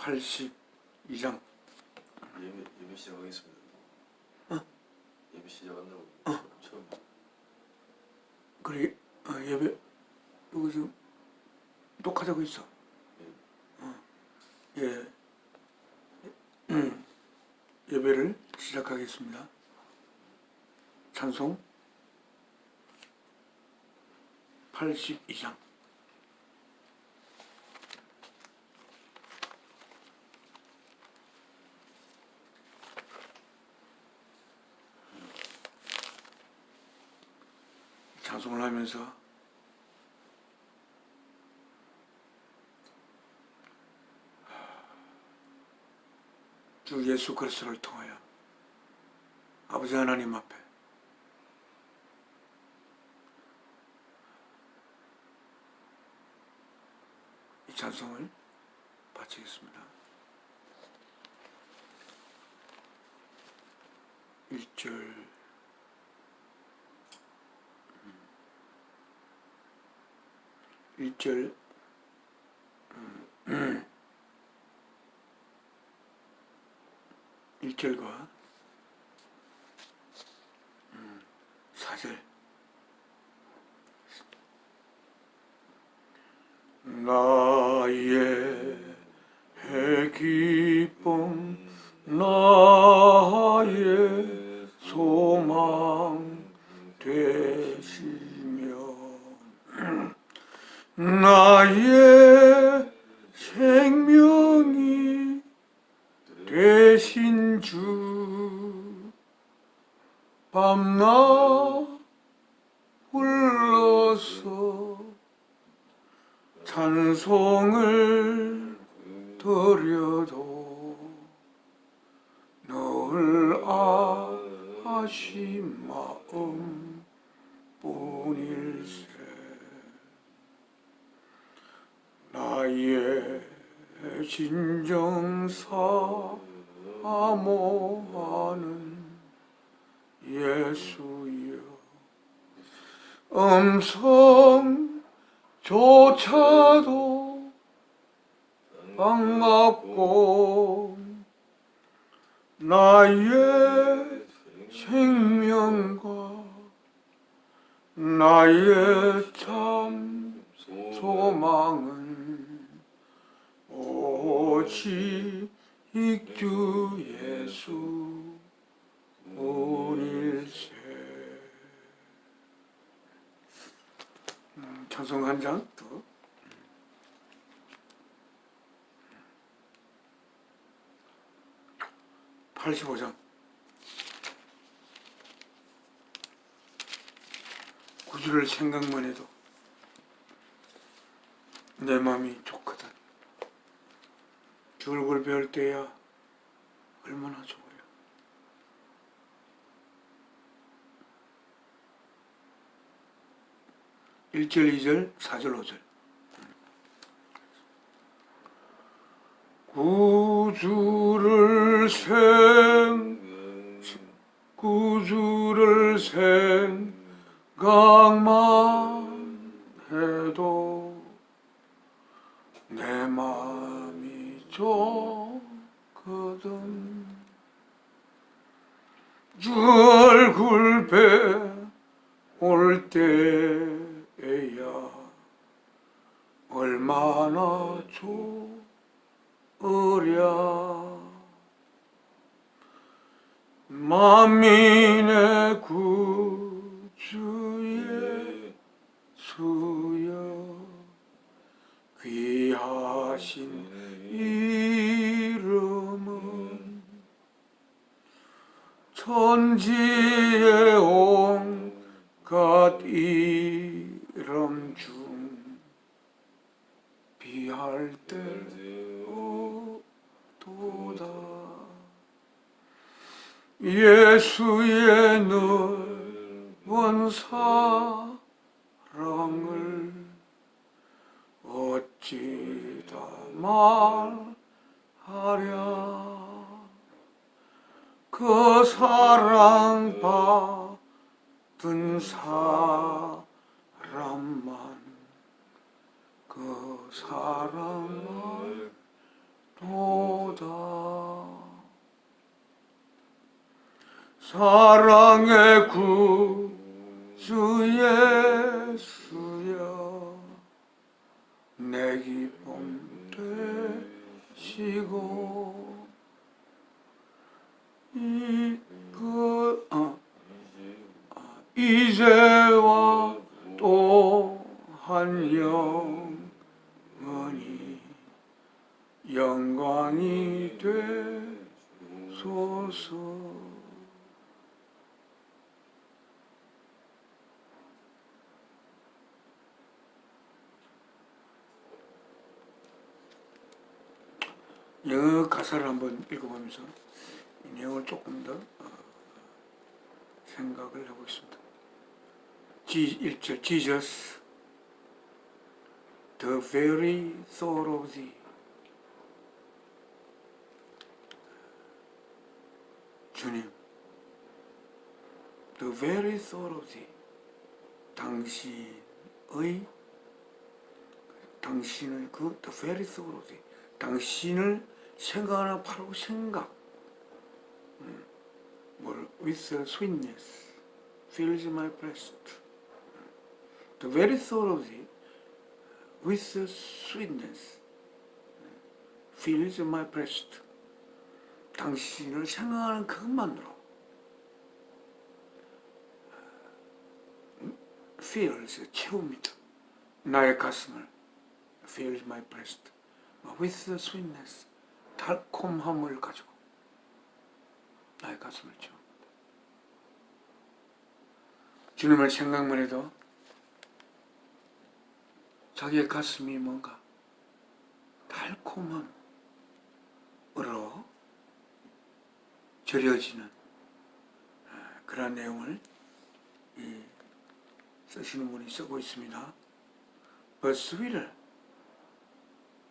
82장. 예배 시작하겠습니다. 예배 시작한다고 처음. 그래, 예배 여기 지금 녹화되고 있어. 예, 예배를 시작하겠습니다. 찬송 82장. 찬송을 하면서 주 예수 그리스도를 통하여 아버지 하나님 앞에 이 찬송을 바치겠습니다. 1절 1절 1절과 4절. 나의 기쁨 나의 소망 되시며 나의 생명이 되신 주 밤낮 불러서 찬송을 드려도 늘 아하신 마음 뿐일세. 나의 진정 사모하는 예수여, 음성조차도 반갑고 나의 생명과 나의 참 소망은 오직 주 예수 뿐일세. 찬송 한 장 더. 85장. 구주를 생각만 해도 내 마음이 좋거든. 주 얼굴 배울 때야 얼마나 좋으려. (1절) (2절) (4절) (5절) 구주를 생각만 해도 내 마음이 좋거든. 주 얼굴 배울 때에야 얼마나 좋으랴. 만민의 구주 예수여, 귀하신 이름은 천지의 온갖 이름 중 비할 데 없도다. 예수의 넓은 사랑을 어찌 다 말하랴. 그 사랑 받은 사람만 그 사랑을 도다. 사랑의 구주 예수여, 내 기쁨 되시고 이제와 또한 영원히 영광이 되소서. 영어 가사를 한번 읽어보면서 이 내용을 조금 더 생각을 해보겠습니다. 1절 Jesus, the very thought of thee. 주님, the very thought of thee. 당신의 그 the very thought of thee. 당신을 생각하는 바로 생각. with a sweetness fills my breast. The very thought of thee with a sweetness fills my breast. 당신을 생각하는 그것만으로 fills, 채웁니다. 나의 가슴을 fills my breast with a sweetness, 달콤함을 가지고 나의 가슴을 채웁니다. 주님을 생각만 해도 자기의 가슴이 뭔가 달콤함으로 절여지는 그런 내용을 쓰시는 분이 쓰고 있습니다. But sweeter,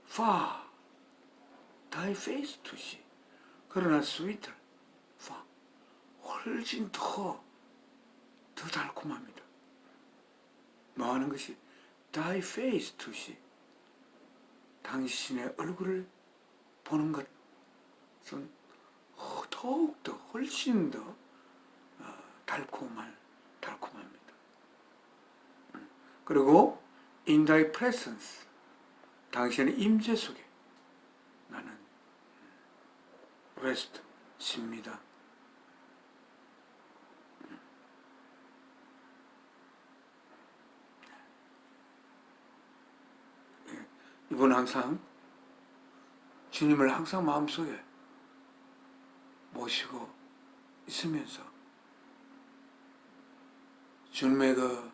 far, thy face to see. 그러나 sweeter, far, 훨씬 더 달콤합니다. 뭐 하는 것이 thy face to see. 당신의 얼굴을 보는 것은 더욱더 훨씬 더 달콤합니다. 그리고 in thy presence, 당신의 임재 속에 나는 rest, 쉽니다. 이분은 항상 주님을 항상 마음속에 모시고 있으면서 주님의 그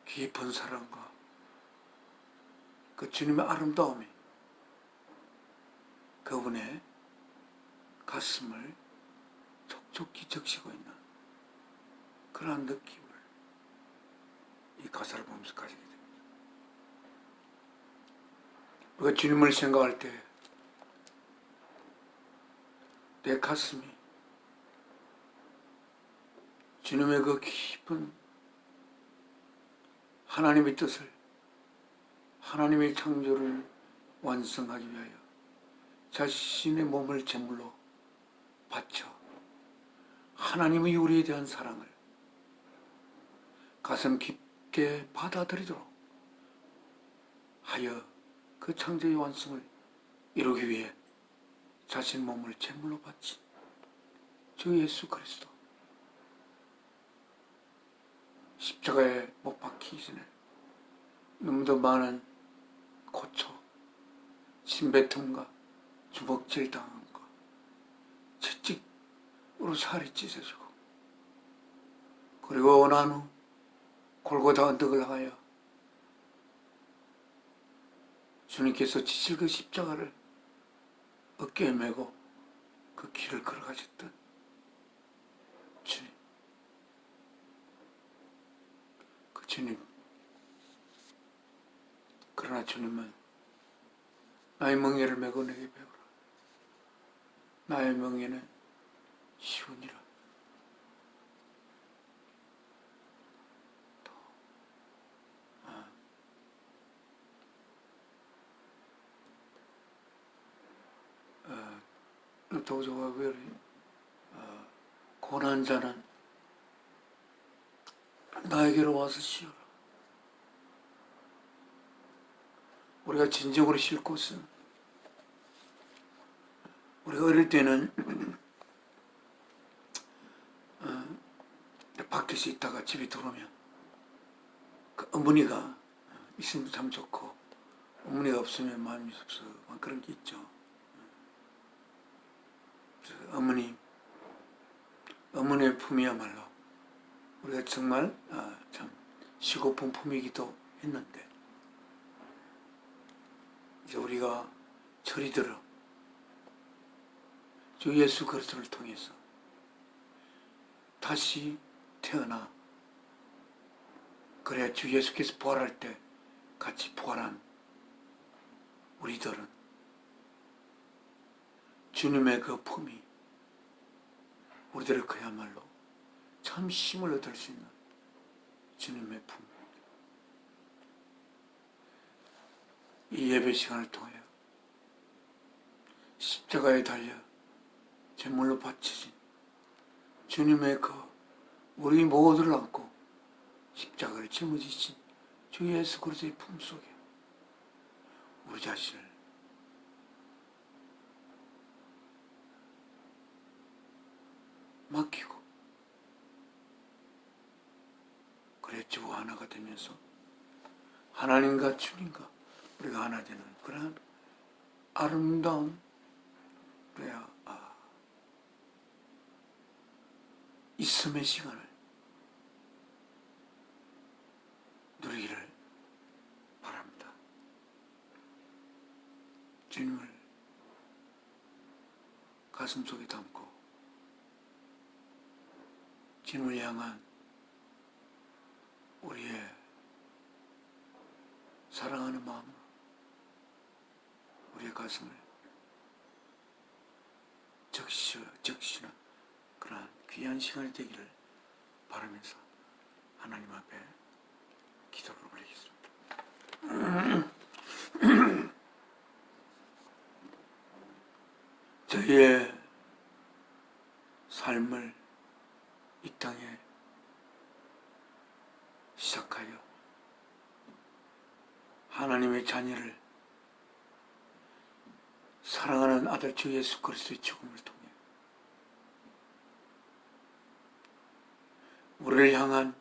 깊은 사랑과 그 주님의 아름다움이 그분의 가슴을 촉촉히 적시고 있는 그러한 느낌을 이 가사를 보면서 가지게 됩니다. 우리가 주님을 생각할 때 내 가슴이 주님의 그 깊은 하나님의 뜻을, 하나님의 창조를 완성하기 위하여 자신의 몸을 제물로 바쳐 하나님의 우리에 대한 사랑을 가슴 깊게 받아들이도록 하여 그 창조의 완성을 이루기 위해 자신 몸을 제물로 바친 주 예수 그리스도, 십자가에 못 박히기 전에 너무도 많은 고초, 침뱉음과 주먹질 당함과 채찍으로 살이 찢어지고, 그리고 난 후 골고다 언덕을 향하여 주님께서 지실 그 십자가를 어깨에 메고 그 길을 걸어가셨던 주님, 그 주님. 그러나 주님은 나의 멍에를 메고 내게 배우라. 나의 멍에는 쉬우니라. 도저가 고난 자는 나에게로 와서 쉬어라. 우리가 진정으로 쉴 곳은, 우리가 어릴 때는 밖에서 있다가 집에 들어오면 그 어머니가 있으면 참 좋고, 어머니가 없으면 마음이 섭섭한 그런 게 있죠. 어머니의 품이야말로 우리가 정말 참 쉬고픈 품이기도 했는데, 이제 우리가 철이 들어 주 예수 그리스도를 통해서 다시 태어나, 그래야 주 예수께서 부활할 때 같이 부활한 우리들은 주님의 그 품이 우리들을 그야말로 참 힘을 얻을 수 있는 주님의 품. 이 예배 시간을 통해 십자가에 달려 제물로 바쳐진 주님의 그 우리 모두를 안고 십자가를 짊어지신 주 예수 그리스도의 품 속에 우리 자신을 맡기고, 그래 주와 하나가 되면서 하나님과 주님과 우리가 하나 되는 그러한 아름다운 그래야 있음의 시간을 누리기를 바랍니다. 주님을 가슴속에 담고 주님을 향한 우리의 사랑하는 마음으로 우리의 가슴을 적시는 그러한 귀한 시간이 되기를 바라면서 하나님 앞에 기도를 올리겠습니다. 저희의 삶을 이 땅에 시작하여 하나님의 자녀를 사랑하는 아들 주 예수 그리스도의 죽음을 통해 우리를 향한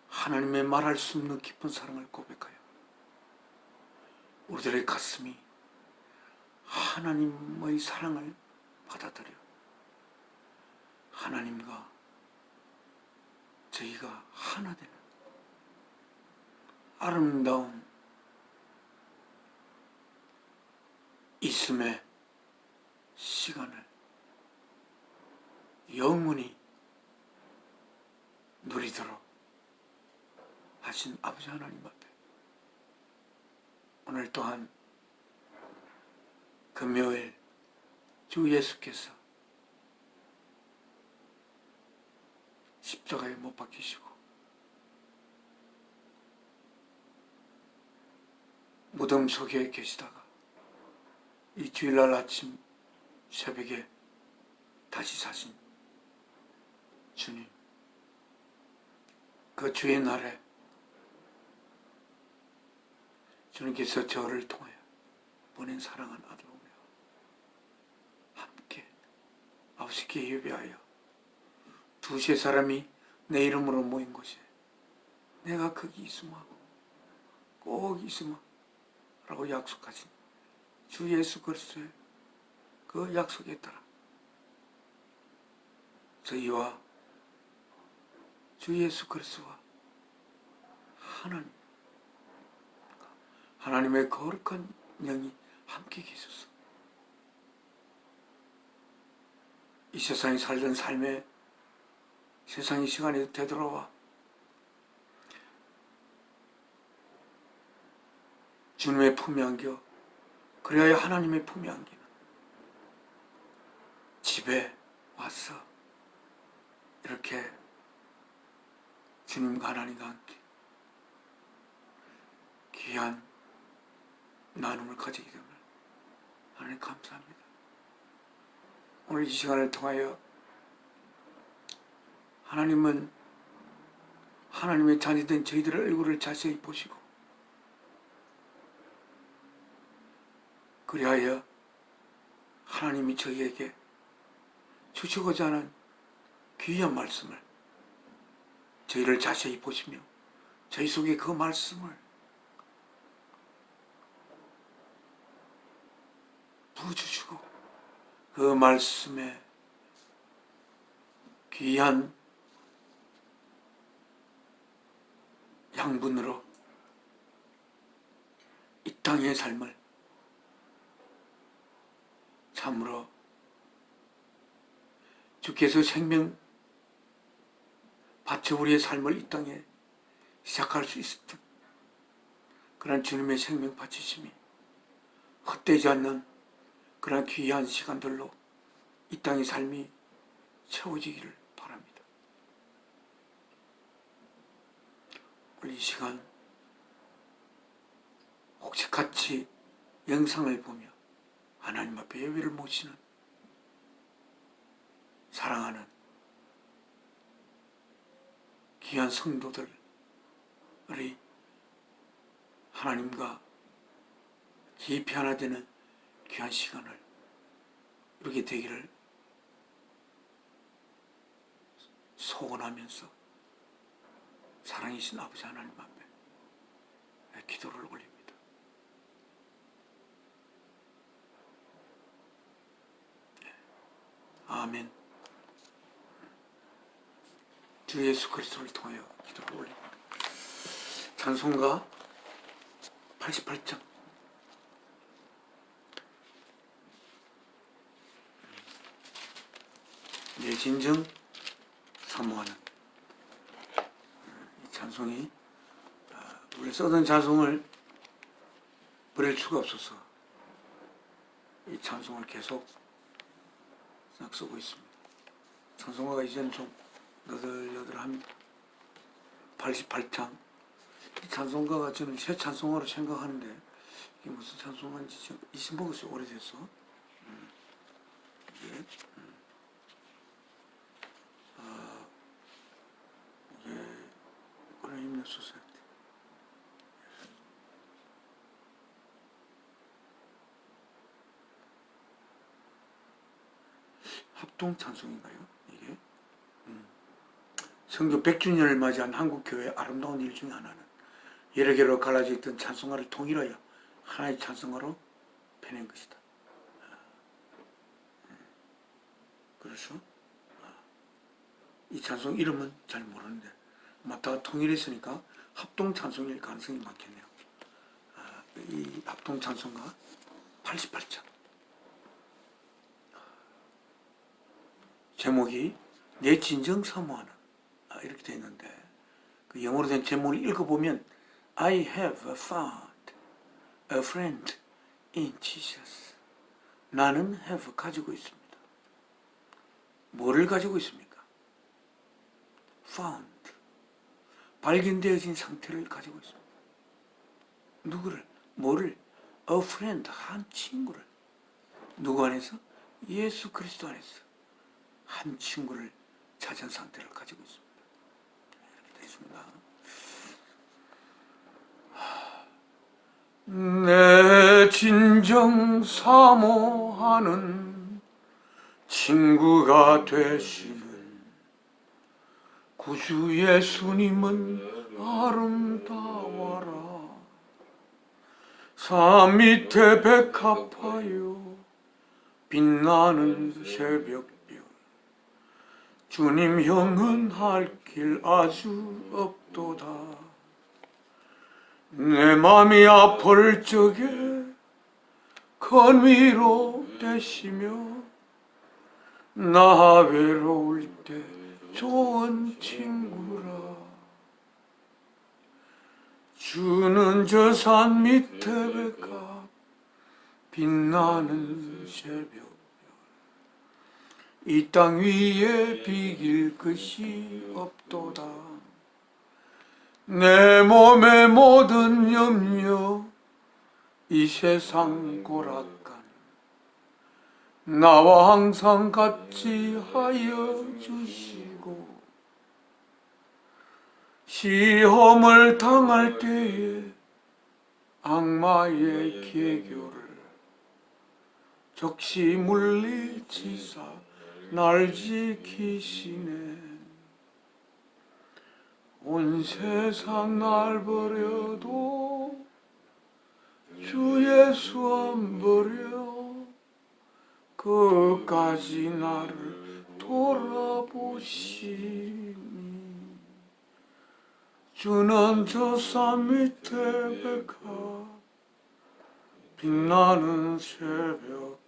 하나님의 말할 수 없는 깊은 사랑을 고백하여 우리들의 가슴이 하나님의 사랑을 받아들여 하나님과 저희가 하나 되는 아름다운 있음의 시간을 영원히 누리도록 하신 아버지 하나님 앞에 오늘 또한 금요일 주 예수께서 십자가에 못 박히시고 무덤 속에 계시다가 이 주일날 아침 새벽에 다시 사신 주님, 그 주의 날에 주님께서 저를 통하여 보낸 사랑한 아들 오며 함께 아버지께 예배하여 두세 사람이 내 이름으로 모인 곳에 내가 거기 있으마, 꼭 있으마 라고 약속하신 주 예수 그리스도의 그 약속에 따라 저희와 주 예수 그리스도와 하나님의 거룩한 영이 함께 계셔서 이 세상에 살던 삶에 세상의 시간이 되돌아와 주님의 품에 안겨 그래야 하나님의 품에 안기는 집에 와서 이렇게 주님과 하나님과 함께 귀한 나눔을 가지게 됨을 하나님 감사합니다. 오늘 이 시간을 통하여 하나님은 하나님의 자녀된 저희들의 얼굴을 자세히 보시고 그리하여 하나님이 저희에게 주시고자 하는 귀한 말씀을 저희를 자세히 보시며 저희 속에 그 말씀을 부어주시고 그 말씀에 귀한 양분으로 이 땅의 삶을 참으로 주께서 생명 바쳐 우리의 삶을 이 땅에 시작할 수 있었던 그런 주님의 생명 바치심이 헛되지 않는 그런 귀한 시간들로 이 땅의 삶이 채워지기를 바랍니다. 오늘 이 시간 혹시 같이 영상을 보며 하나님 앞에 예배를 모시는 사랑하는 귀한 성도들이 하나님과 깊이 하나 되는 귀한 시간을 이루게 되기를 소원하면서 사랑이신 아버지 하나님 앞에 기도를 올립니다. 아멘. 주 예수 그리스도를 통하여 기도를 올립니다. 찬송가 88장 내 진정 사모하는 이 찬송이 우리 쓰던 찬송을 버릴 수가 없어서 이 찬송을 계속 쓰고 있습니다. 찬송가가 이제는 좀 너덜너덜합니다. 88장 이 찬송가가 저는 새 찬송가로 생각하는데 이게 무슨 찬송가인지 지금 잊어먹었어요. 오래돼서 이게 그런 힘내 소사이티 합동 찬송인가요? 이게 성교 100주년을 맞이한 한국교회의 아름다운 일 중에 하나는 여러 개로 갈라져 있던 찬송가를 통일하여 하나의 찬송가로 펴낸 것이다. 그래서 이 찬송 이름은 잘 모르는데 맞다가 통일했으니까 합동 찬송일 가능성이 많겠네요. 이 합동 찬송가 88장 제목이 내 진정 사모하는 이렇게 되어 있는데 그 영어로 된 제목을 읽어보면 I have found a friend in Jesus. 나는 have 가지고 있습니다. 뭐를 가지고 있습니까? found 발견되어진 상태를 가지고 있습니다. 누구를? 뭐를? a friend 한 친구를 누구 안에서? 예수 그리스도 안에서 한 친구를 찾은 상태를 가지고 있습니다. 이렇게 되어 있습니다. 내 진정 사모하는 친구가 되시는 구주 예수님은 아름다워라. 산 밑에 백합하여 빛나는 새벽별 주님 형은 할 길 아주 없도다. 내 맘이 아플 적에 큰 위로 되시며 나 외로울 때 좋은 친구라. 주는 저 산 밑에 백합 빛나는 새벽별 이 땅 위에 비길 것이 없도다. 내 몸의 모든 염려 이 세상 고락간 나와 항상 같이 하여 주시고 시험을 당할 때에 악마의 계교를 적시 물리치사 날 지키시네. 온 세상 날 버려도 주 예수 안 버려. 끝까지 나를 돌아보시니 주는 저 산 밑에 백화 빛나는 새벽별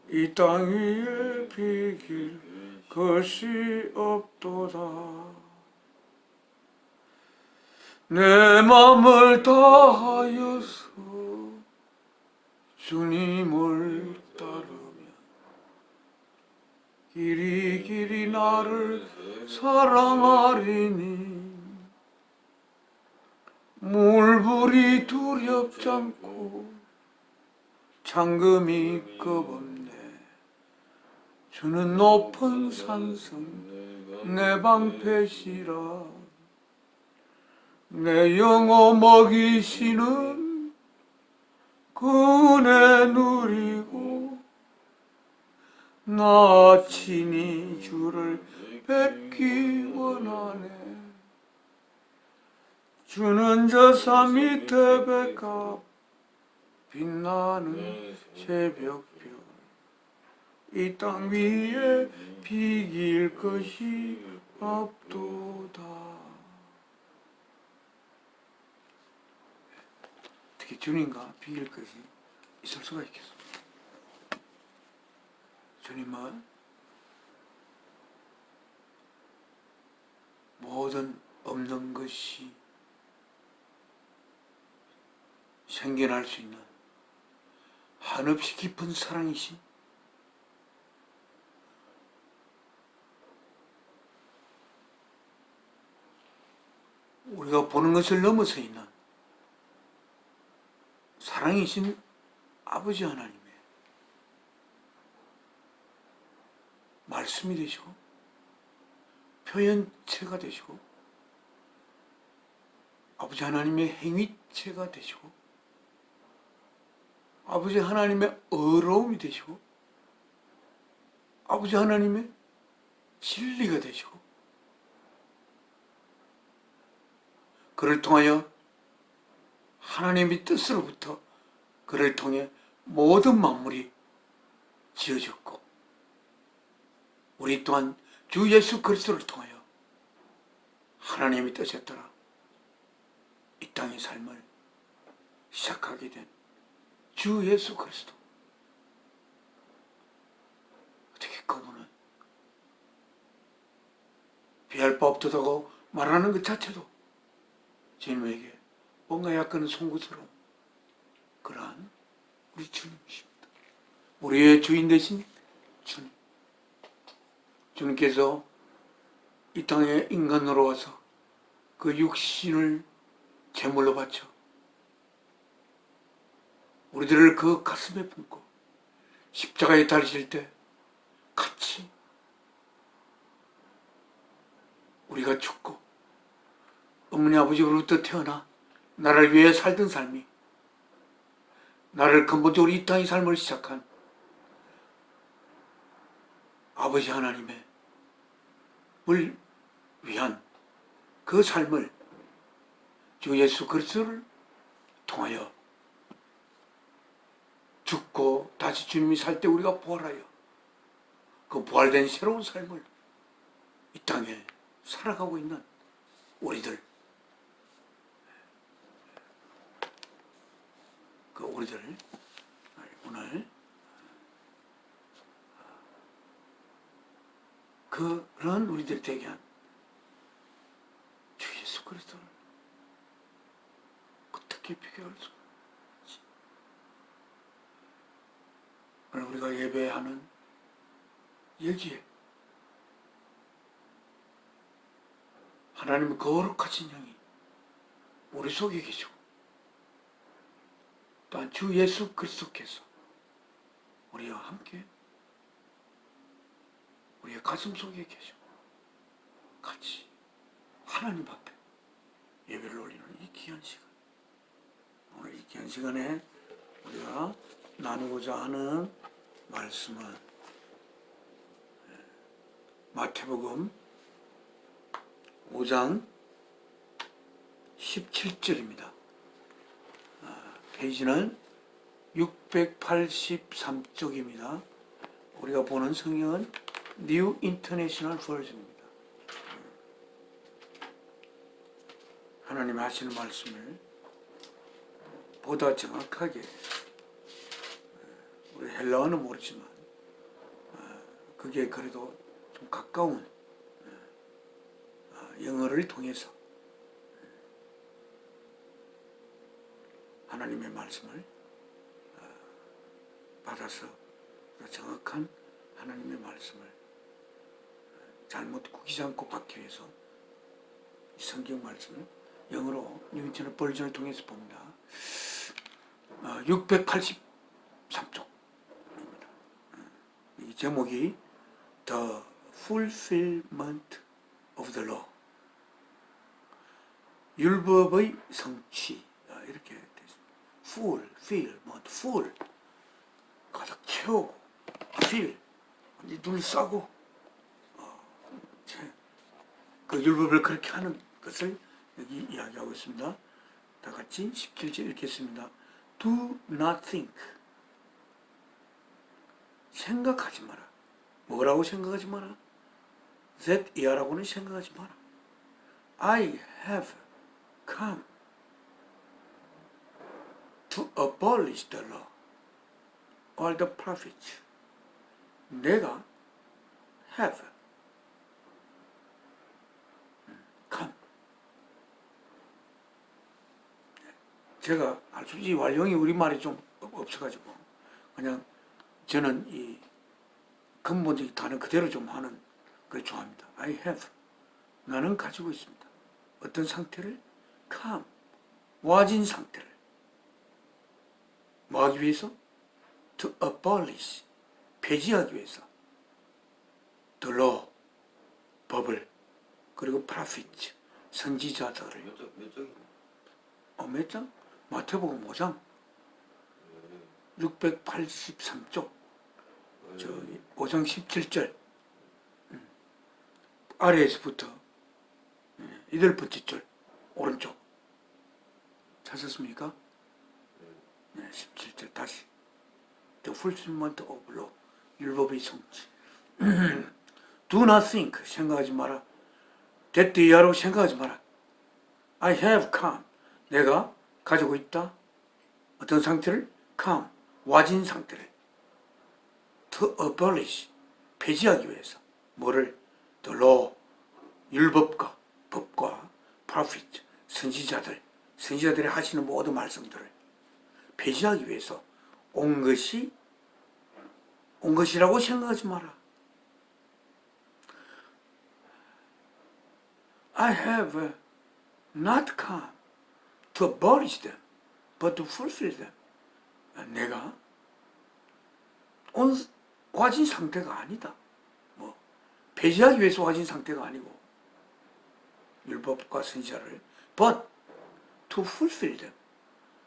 이 땅 위에 비길 것이 없도다. 내 맘을 다하여서 주님을 따르며 길이 길이 나를 사랑하리니 물불이 두렵지 않고 잠금이 겁없네. 주는 높은 산성 내 방패시라. 내 영혼 먹이시는 그 은혜 누리고 나 친히 주를 뵙기 원하네. 주는 저 산 밑에 백합 빛나는 새벽별 이 땅 위에 비길 것이 없도다. 어떻게 주님과 비길 것이 있을 수가 있겠습니까? 주님은 모든 없는 것이 생겨날 수 있는 한없이 깊은 사랑이신 우리가 보는 것을 넘어서 있는 사랑이신 아버지 하나님의 말씀이 되시고 표현체가 되시고 아버지 하나님의 행위체가 되시고 아버지 하나님의 어려움이 되시고 아버지 하나님의 진리가 되시고 그를 통하여 하나님의 뜻으로부터 그를 통해 모든 만물이 지어졌고 우리 또한 주 예수 그리스도를 통하여 하나님의 뜻에 따라 이 땅의 삶을 시작하게 된 주 예수 그리스도. 어떻게 그분은 비할 바 없다고 말하는 것 자체도 주님에게 뭔가 약간은 송구스러운 그러한 우리 주님이십니다. 우리의 주인 되신 주님. 주님께서 이 땅에 인간으로 와서 그 육신을 제물로 바쳐 우리들을 그 가슴에 품고 십자가에 달리실 때 같이 우리가 죽고 어머니 아버지로부터 태어나 나를 위해 살던 삶이 나를 근본적으로 이 땅의 삶을 시작한 아버지 하나님의 을 위한 그 삶을 주 예수 그리스도를 통하여 죽고 다시 주님이 살 때 우리가 부활하여 그 부활된 새로운 삶을 이 땅에 살아가고 있는 우리들, 그 우리들을 오늘 그런 우리들이 되게 한 주 예수 그리스도를 어떻게 비교할 수가 있지? 오늘 우리가 예배하는 여기에 하나님의 거룩하신 영이 우리 속에 계시고 또한 주 예수 그리스도께서 우리와 함께 우리의 가슴 속에 계시고 같이 하나님 앞에 예배를 올리는 이 귀한 시간, 오늘 이 귀한 시간에 우리가 나누고자 하는 말씀은 마태복음 5장 17절입니다. 페이지는 683쪽입니다. 우리가 보는 성경은 New International Version입니다. 하나님이 하시는 말씀을 보다 정확하게, 우리 헬라어는 모르지만 그게 그래도 좀 가까운 영어를 통해서 하나님의 말씀을 받아서 정확한 하나님의 말씀을 잘못 구기지 않고 받기 위해서 이 성경 말씀을 영어로 뉴인터넷 버전을 통해서 봅니다. 683쪽입니다. 이 제목이 The Fulfillment of the Law, 율법의 성취, 이렇게 되어 있습니다. full, 가득 채우고, fill, 둘싸고, 그 율법을 그렇게 하는 것을 여기 이야기하고 있습니다. 다 같이 17절 읽겠습니다. Do not think, 생각하지 마라. 뭐라고 생각하지 마라? that 이하라고는 생각하지 마라. I have come to abolish the law or the prophets. 내가 have come. 제가 솔직히 완령이 우리말이 좀 없어가지고 그냥 저는 이 근본적인 단어 그대로 좀 하는 걸 좋아합니다. I have, 나는 가지고 있습니다. 어떤 상태를? come, 와진 상태를. 뭐 하기 위해서? to abolish, 폐지하기 위해서. the law, 법을, 그리고 prophet, 선지자들을. 몇 장이요? 몇 장? 마태복음 5장 683쪽 저기 5장 17절 아래에서부터 8번째 줄 오른쪽 찾았습니까? 네, 17절 다시 The fulfillment of law, 율법의 성취. Do not think, 생각하지 마라. that 이하로 생각하지 마라. I have come, 내가 가지고 있다. 어떤 상태를? come, 와진 상태를. to abolish, 폐지하기 위해서. 뭐를? the law, 율법과 법과 prophet, 선지자들이 하시는 모든 말씀들을 폐지하기 위해서 온 것이라고 생각하지 마라. I have not come to abolish them, but to fulfill them. 내가 와진 상태가 아니다. 뭐 폐지하기 위해서 와진 상태가 아니고 율법과 선지자를 but to fulfill them.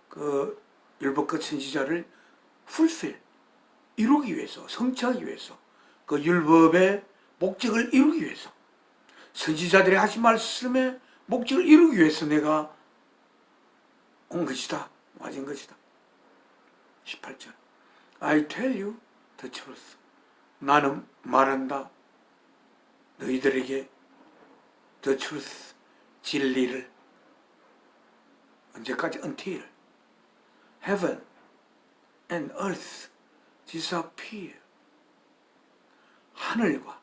그 율법과 선지자를 fulfill, 이루기 위해서, 성취하기 위해서, 그 율법의 목적을 이루기 위해서, 선지자들이 하신 말씀의 목적을 이루기 위해서 내가 온 것이다. 와진 것이다. 18절. I tell you the truth. 나는 말한다. 너희들에게 the truth, 진리를. 언제까지? until heaven and earth disappear. 하늘과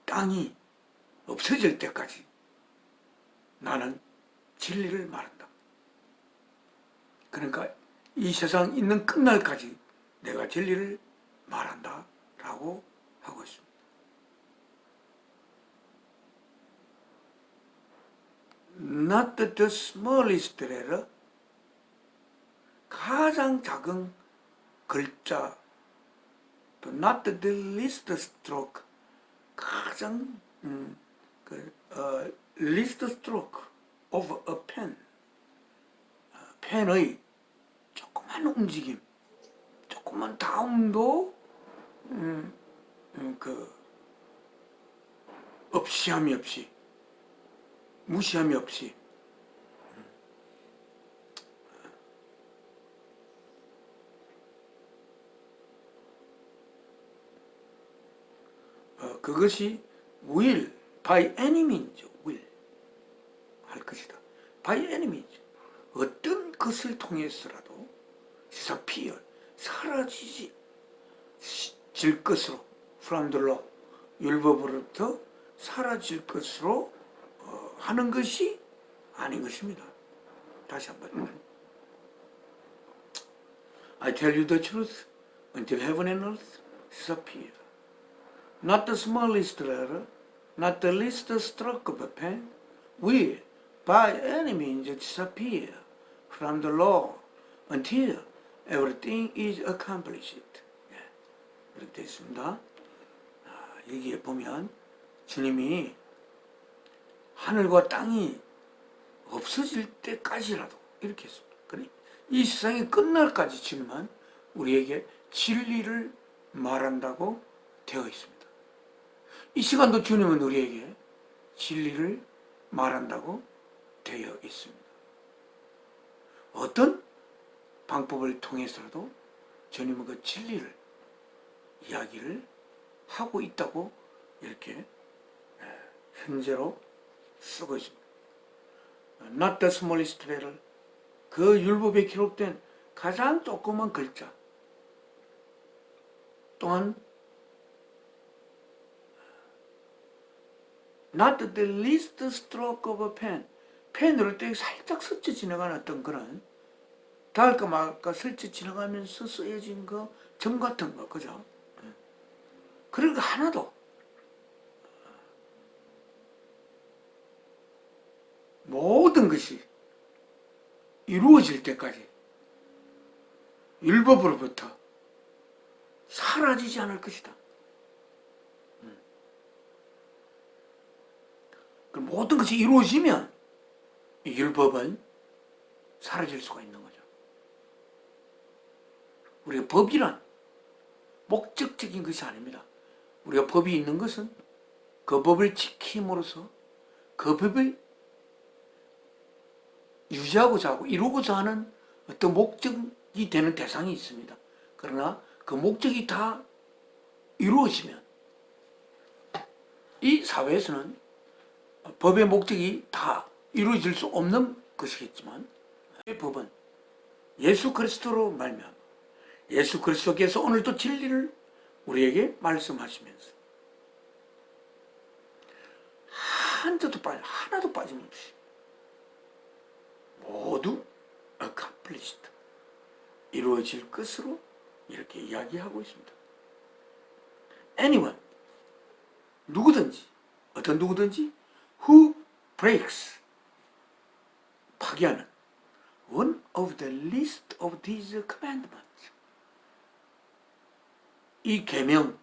땅이 없어질 때까지 나는 진리를 말한다. 그러니까 이 세상 있는 끝날까지 내가 진리를 말한다 라고 하고 있습니다. Not the smallest letter, 가장 작은 글자 또 not the least stroke, 가장 least stroke of a pen, 펜의 조그만 움직임, 조그만 다움도 없이함이 없이, 무시함이 없이 그것이 will, by any means, will 할 것이다. by any means, 어떤 것을 통해서라도 disappear, 사라지지 질 것으로, from the law, 율법으로부터 사라질 것으로 하는 것이 아닌 것입니다. 다시 한번. I tell you the truth, until heaven and earth disappear. Not the smallest letter, not the least stroke of a pen, will by any means disappear from the law until everything is accomplished. 이렇게 되어 있습니다. 여기에 보면 주님이 하늘과 땅이 없어질 때까지라도 이렇게 했습니다. 그래? 이 세상이 끝날까지 주님은 우리에게 진리를 말한다고 되어 있습니다. 이 시간도 주님은 우리에게 진리를 말한다고 되어 있습니다. 어떤 방법을 통해서라도 주님은 그 진리를 이야기를 하고 있다고 이렇게 현재로 쓰고 있습니다. Not the smallest letter, 그 율법에 기록된 가장 조그만 글자, 또한 not the least stroke of a pen, 펜으로 때 살짝 스쳐 지나가는 어떤 그런 닿을까 말까 스쳐 지나가면서 쓰여진 거, 점 같은 거, 그죠? 그런 거 하나도 모든 것이 이루어질 때까지 율법으로부터 사라지지 않을 것이다. 모든 것이 이루어지면 이 율법은 사라질 수가 있는 거죠. 우리가 법이란 목적적인 것이 아닙니다. 우리가 법이 있는 것은 그 법을 지킴으로써 그 법을 유지하고자 하고 이루고자 하는 어떤 목적이 되는 대상이 있습니다. 그러나 그 목적이 다 이루어지면 이 사회에서는 법의 목적이 다 이루어질 수 없는 것이겠지만 이 법은 예수 그리스도로 말미암아 예수 그리스도께서 오늘도 진리를 우리에게 말씀하시면서 하나도 빠짐없이 모두 accomplished, 이루어질 것으로 이렇게 이야기하고 있습니다. Anyone, 누구든지, 어떤 누구든지 who breaks, 파기하는 one of the least of these commandments, 이 계명,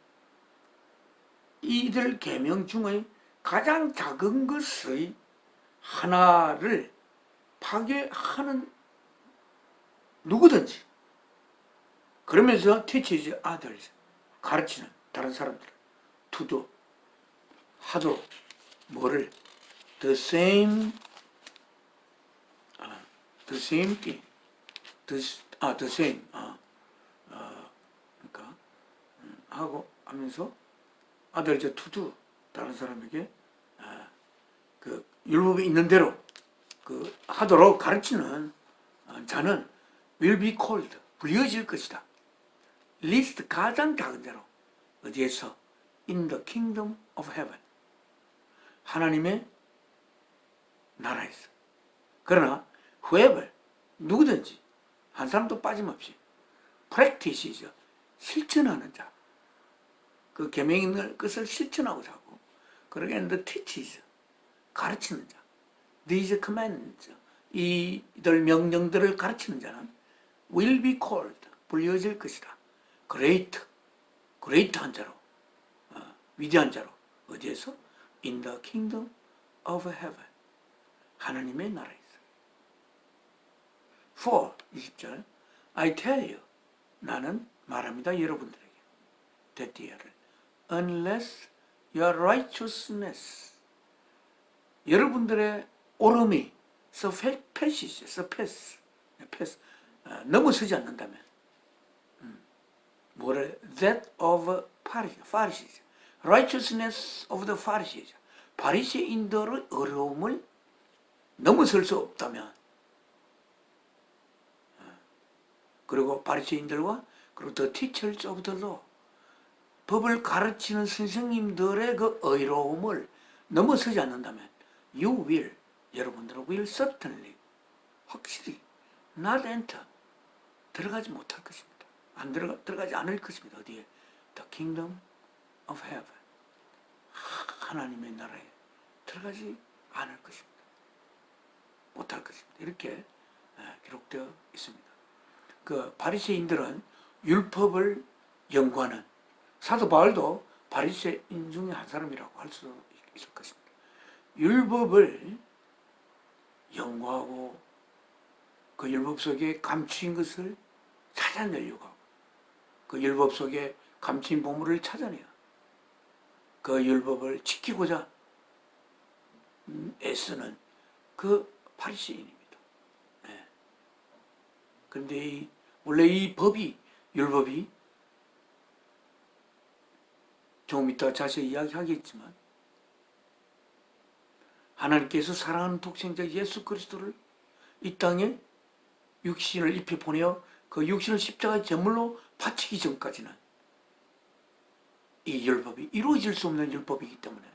이들 계명 중의 가장 작은 것의 하나를 파괴하는 누구든지, 그러면서 teaches others, 가르치는 다른 사람들, to do, 하도록 뭐를 the same thing, the same 그러니까 하고 하면서 others to do, 다른 사람에게 그 율법에 있는 대로 그 하도록 가르치는 자는 will be called, 불려질 것이다. least, 가장 작은 자로. 어디에서? in the kingdom of heaven, 하나님의 나라에서. 그러나 whoever, 누구든지 한 사람도 빠짐없이 practices, 실천하는 자, 그 계명에 있는 것을 실천하고자 하고, 그러게 and teaches, 가르치는 자, these commandments, 이들 명령들을 가르치는 자는 will be called, 불려질 것이다. great, 그레이트한 자로, 위대한 자로. 어디에서? In the kingdom of heaven. 하나님의 나라에서. For 20절 I tell you 나는 말합니다 여러분들에게 데디어를 unless your righteousness 여러분들의 옳음이 surpass 넘어서지 않는다면 뭐래? That of Pharisees righteousness of the Pharisees 바리새인들의 어려움을 넘어설 수 없다면 그리고 바리새인들과 그리고 the teachers of the law 법을 가르치는 선생님들의 그 의로움을 넘어서지 않는다면 you will 여러분들은 will certainly 확실히 not enter 들어가지 못할 것입니다. 들어가지 않을 것입니다. 어디에? The kingdom of heaven 하나님의 나라에 들어가지 않을 것입니다. 못할 것입니다. 이렇게 기록되어 있습니다. 그 바리새인들은 율법을 연구하는 사도 바울도 바리새인 중에 한 사람이라고 할 수 있을 것입니다. 율법을 연구하고 그 율법 속에 감추인 것을 찾아내려고 하고 그 율법 속에 감추인 보물을 찾아내요. 그 율법을 지키고자 애쓰는 그 바리새인입니다. 네. 그런데 원래 이 법이 율법이 조금 이따 자세히 이야기하겠지만 하나님께서 사랑하는 독생자 예수 그리스도를 이 땅에 육신을 입혀 보내어 그 육신을 십자가의 제물로 바치기 전까지는 이 율법이 이루어질 수 없는 율법이기 때문에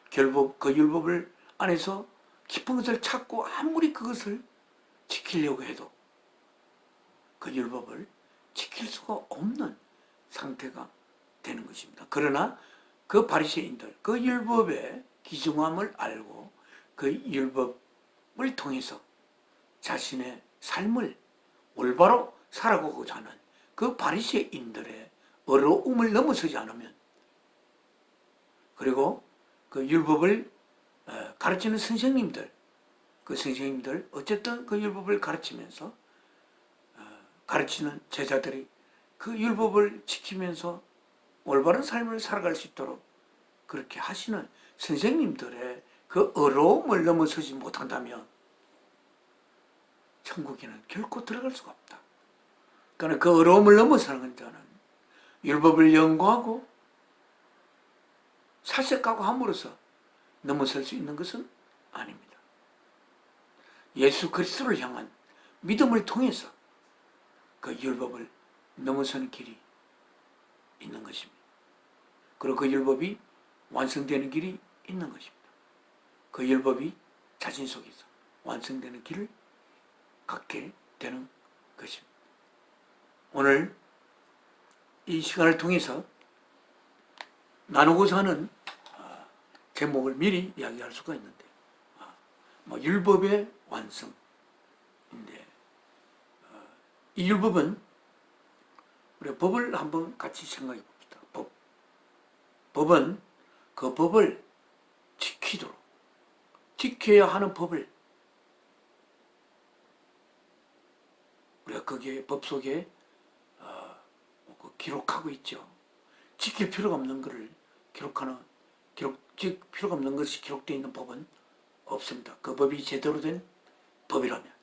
결국 그 율법을 안에서 깊은 것을 찾고 아무리 그것을 지키려고 해도 그 율법을 지킬 수가 없는 상태가 되는 것입니다. 그러나 그 바리새인들 그 율법의 귀중함을 알고 그 율법을 통해서 자신의 삶을 올바로 살아가고자 하는 그 바리새인들의 어려움을 넘어서지 않으면 그리고 그 율법을 가르치는 선생님들 그 선생님들 어쨌든 그 율법을 가르치면서 가르치는 제자들이 그 율법을 지키면서 올바른 삶을 살아갈 수 있도록 그렇게 하시는 선생님들의 그 어려움을 넘어서지 못한다면 천국에는 결코 들어갈 수가 없다. 그러니까 그 어려움을 넘어서는 자는 율법을 연구하고 사색하고 함으로써 넘어설 수 있는 것은 아닙니다. 예수 그리스도를 향한 믿음을 통해서 그 율법을 넘어서는 길이 있는 것입니다. 그리고 그 율법이 완성되는 길이 있는 것입니다. 그 율법이 자신 속에서 완성되는 길을 갖게 되는 것입니다. 오늘 이 시간을 통해서 나누고자 하는 제목을 미리 이야기할 수가 있는데 율법의 완성인데 이 율법은 우리가 법을 한번 같이 생각해 봅시다. 법은 그 법을 지키도록 지켜야 하는 법을 우리가 거기에 법 속에 기록하고 있죠. 지킬 필요가 없는 것을 지킬 필요가 없는 것이 기록되어 있는 법은 없습니다. 그 법이 제대로 된 법이라면.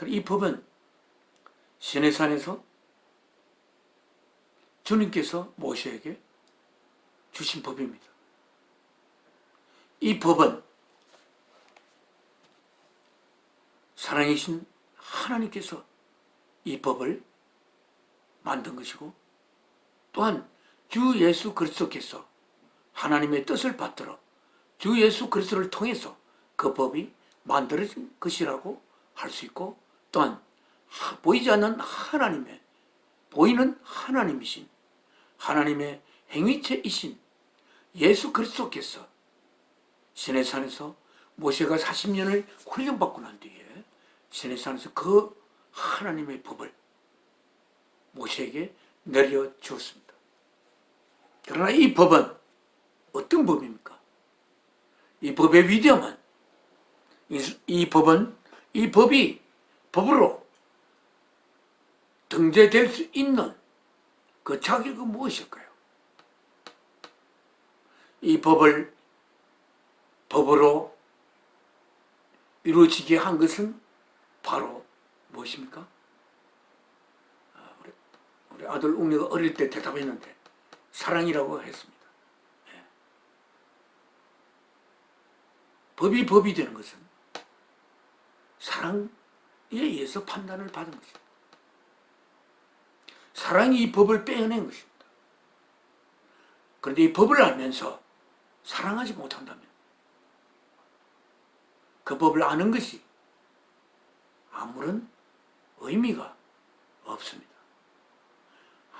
이 법은 시내산에서 주님께서 모세에게 주신 법입니다. 이 법은 살아계신 하나님께서 이 법을 만든 것이고 또한 주 예수 그리스도께서 하나님의 뜻을 받들어 주 예수 그리스도를 통해서 그 법이 만들어진 것이라고 할 수 있고 또한 보이지 않는 하나님의 보이는 하나님이신 하나님의 행위체이신 예수 그리스도께서 시내산에서 모세가 40년을 훈련받고 난 뒤에 시내산에서 그 하나님의 법을 모세에게 내려주었습니다. 그러나 이 법은 어떤 법입니까? 이 법의 위대함은 이 법이 법으로 등재될 수 있는 그 자격은 무엇일까요? 이 법으로 이루어지게 한 것은 바로 무엇입니까? 우리 아들 웅리가 어릴 때 대답했는데 사랑이라고 했습니다. 예. 법이 되는 것은 사랑에 의해서 판단을 받은 것입니다. 사랑이 이 법을 빼어낸 것입니다. 그런데 이 법을 알면서 사랑하지 못한다면 그 법을 아는 것이 아무런 의미가 없습니다.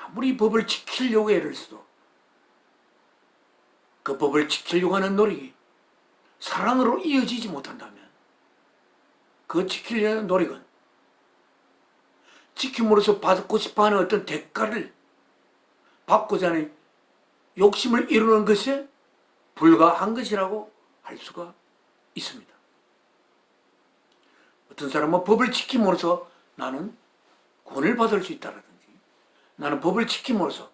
아무리 법을 지키려고 애를 써도 그 법을 지키려고 하는 노력이 사랑으로 이어지지 못한다면 그 지키려는 노력은 지킴으로써 받고 싶어하는 어떤 대가를 받고자 하는 욕심을 이루는 것에 불과한 것이라고 할 수가 있습니다. 어떤 사람은 법을 지킴으로써 나는 구원을 받을 수 있다라든지 나는 법을 지킴으로써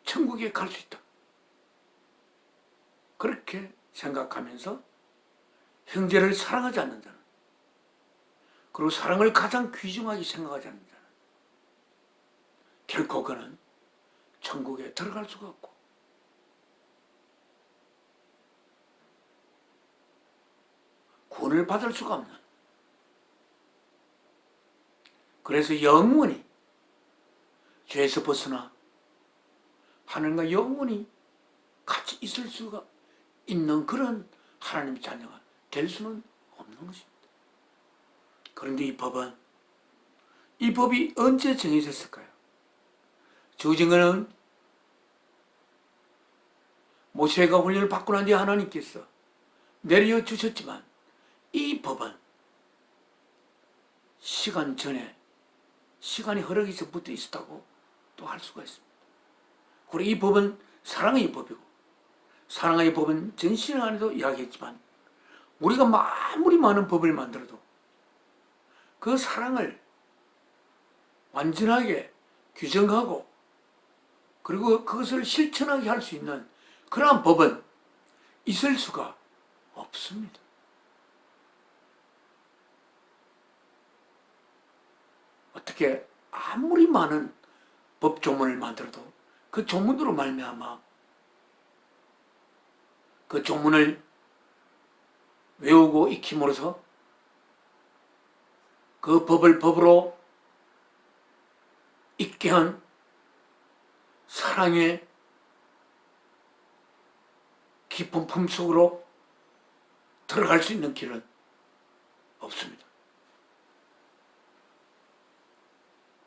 천국에 갈 수 있다. 그렇게 생각하면서 형제를 사랑하지 않는 자는, 그리고 사랑을 가장 귀중하게 생각하지 않는 자는 결코 그는 천국에 들어갈 수가 없고 구원을 받을 수가 없는, 그래서 영원히 죄에서 벗어나 하나님과 영원히 같이 있을 수가 있는 그런 하나님의 자녀가 될 수는 없는 것입니다. 그런데 이 법이 언제 정해졌을까요? 주징어는 모세가 훈련을 받고 난 뒤에 하나님께서 내려주셨지만 이 법은 시간 전에, 시간이 흐르기 전부터 있었다고 또 할 수가 있습니다. 그리고 이 법은 사랑의 법이고, 사랑의 법은 전신 안에도 이야기했지만 우리가 아무리 많은 법을 만들어도 그 사랑을 완전하게 규정하고 그리고 그것을 실천하게 할 수 있는 그러한 법은 있을 수가 없습니다. 어떻게 아무리 많은 법 조문을 만들어도 그 조문으로 말미암아 그 조문을 외우고 익힘으로써 그 법을 법으로 있게 한 사랑의 깊은 품 속으로 들어갈 수 있는 길은 없습니다.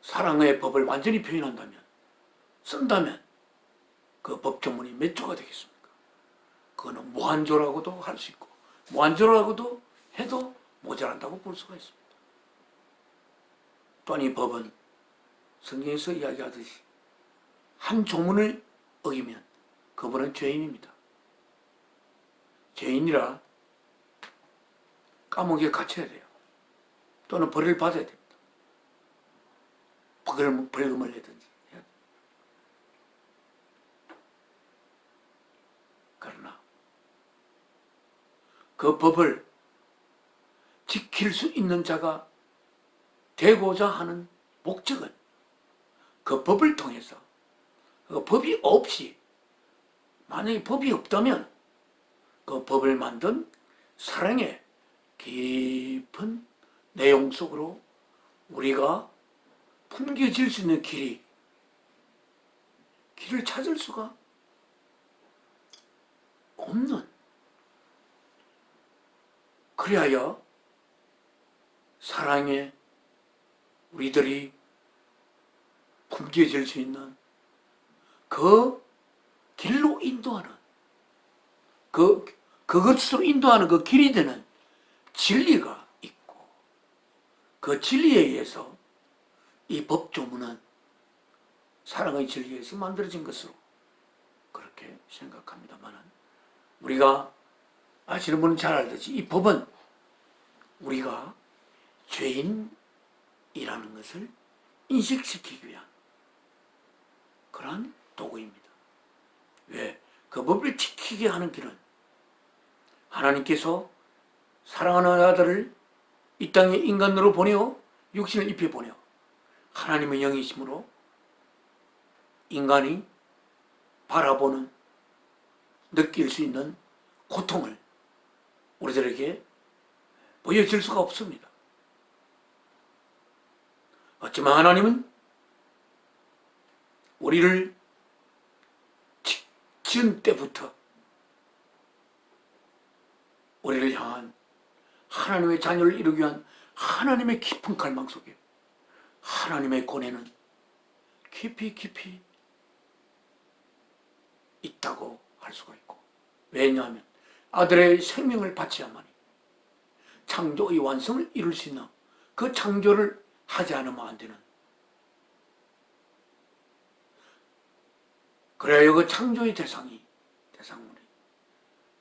사랑의 법을 완전히 표현한다면, 쓴다면 그 법조문이 몇 조가 되겠습니까? 그거는 무한조라고도 할 수 있고 무한조라고도 해도 모자란다고 볼 수가 있습니다. 또한 이 법은 성경에서 이야기하듯이 한 조문을 어기면 그분은 죄인입니다. 죄인이라 감옥에 갇혀야 돼요. 또는 벌을 받아야 됩니다. 벌금을 내든지 해야 돼요. 그러나 그 법을 지킬 수 있는 자가 되고자 하는 목적은 그 법을 통해서, 그 법이 없이, 만약에 법이 없다면 그 법을 만든 사랑의 깊은 내용 속으로 우리가 풍겨질 수 있는 길을 찾을 수가 없는, 그리하여 사랑에 우리들이 풍겨질 수 있는 그 길로 인도하는, 그것으로 인도하는 그 길이 되는 진리가 있고, 그 진리에 의해서 이 법조문은 사랑의 진리에서 만들어진 것으로 그렇게 생각합니다만, 우리가 아시는 분은 잘 알듯이 이 법은 우리가 죄인이라는 것을 인식시키기 위한 그러한 도구입니다. 왜? 그 법을 지키게 하는 길은 하나님께서 사랑하는 아들을 이 땅에 인간으로 보내어 육신을 입혀 보내어 하나님의 영이심으로 인간이 바라보는, 느낄 수 있는 고통을 우리들에게 보여줄 수가 없습니다. 어쩌면 하나님은 우리를 지은 때부터 우리를 향한 하나님의 자녀를 이루기 위한 하나님의 깊은 갈망 속에 하나님의 고뇌는 깊이 깊이 있다고 할 수가 있고, 왜냐하면 아들의 생명을 바쳐야만이 창조의 완성을 이룰 수 있는, 그 창조를 하지 않으면 안 되는, 그래야 그 창조의 대상물이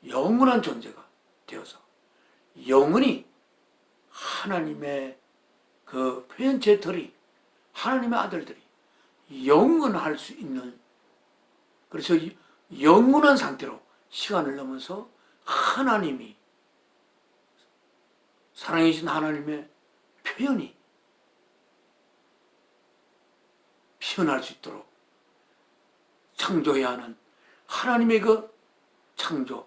영원한 존재가 되어서 영원히 하나님의 그 표현체들이, 하나님의 아들들이 영원할 수 있는, 그래서 영원한 상태로 시간을 넘어서 하나님이, 사랑이신 하나님의 표현이 피어날 수 있도록 창조해야 하는 하나님의 그 창조,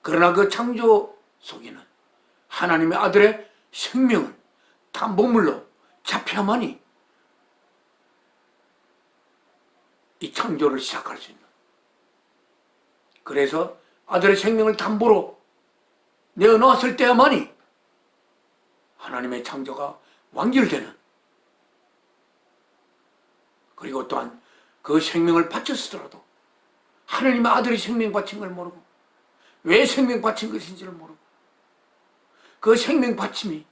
그러나 그 창조 속에는 하나님의 아들의 생명을 다 몸물로 잡혀야만이 이 창조를 시작할 수 있는, 그래서 아들의 생명을 담보로 내어놓았을 때야만이 하나님의 창조가 완결되는, 그리고 또한 그 생명을 바쳤으더라도 하나님의 아들이 생명 바친 걸 모르고 왜 생명 바친 것인지를 모르고 그 생명 바침이,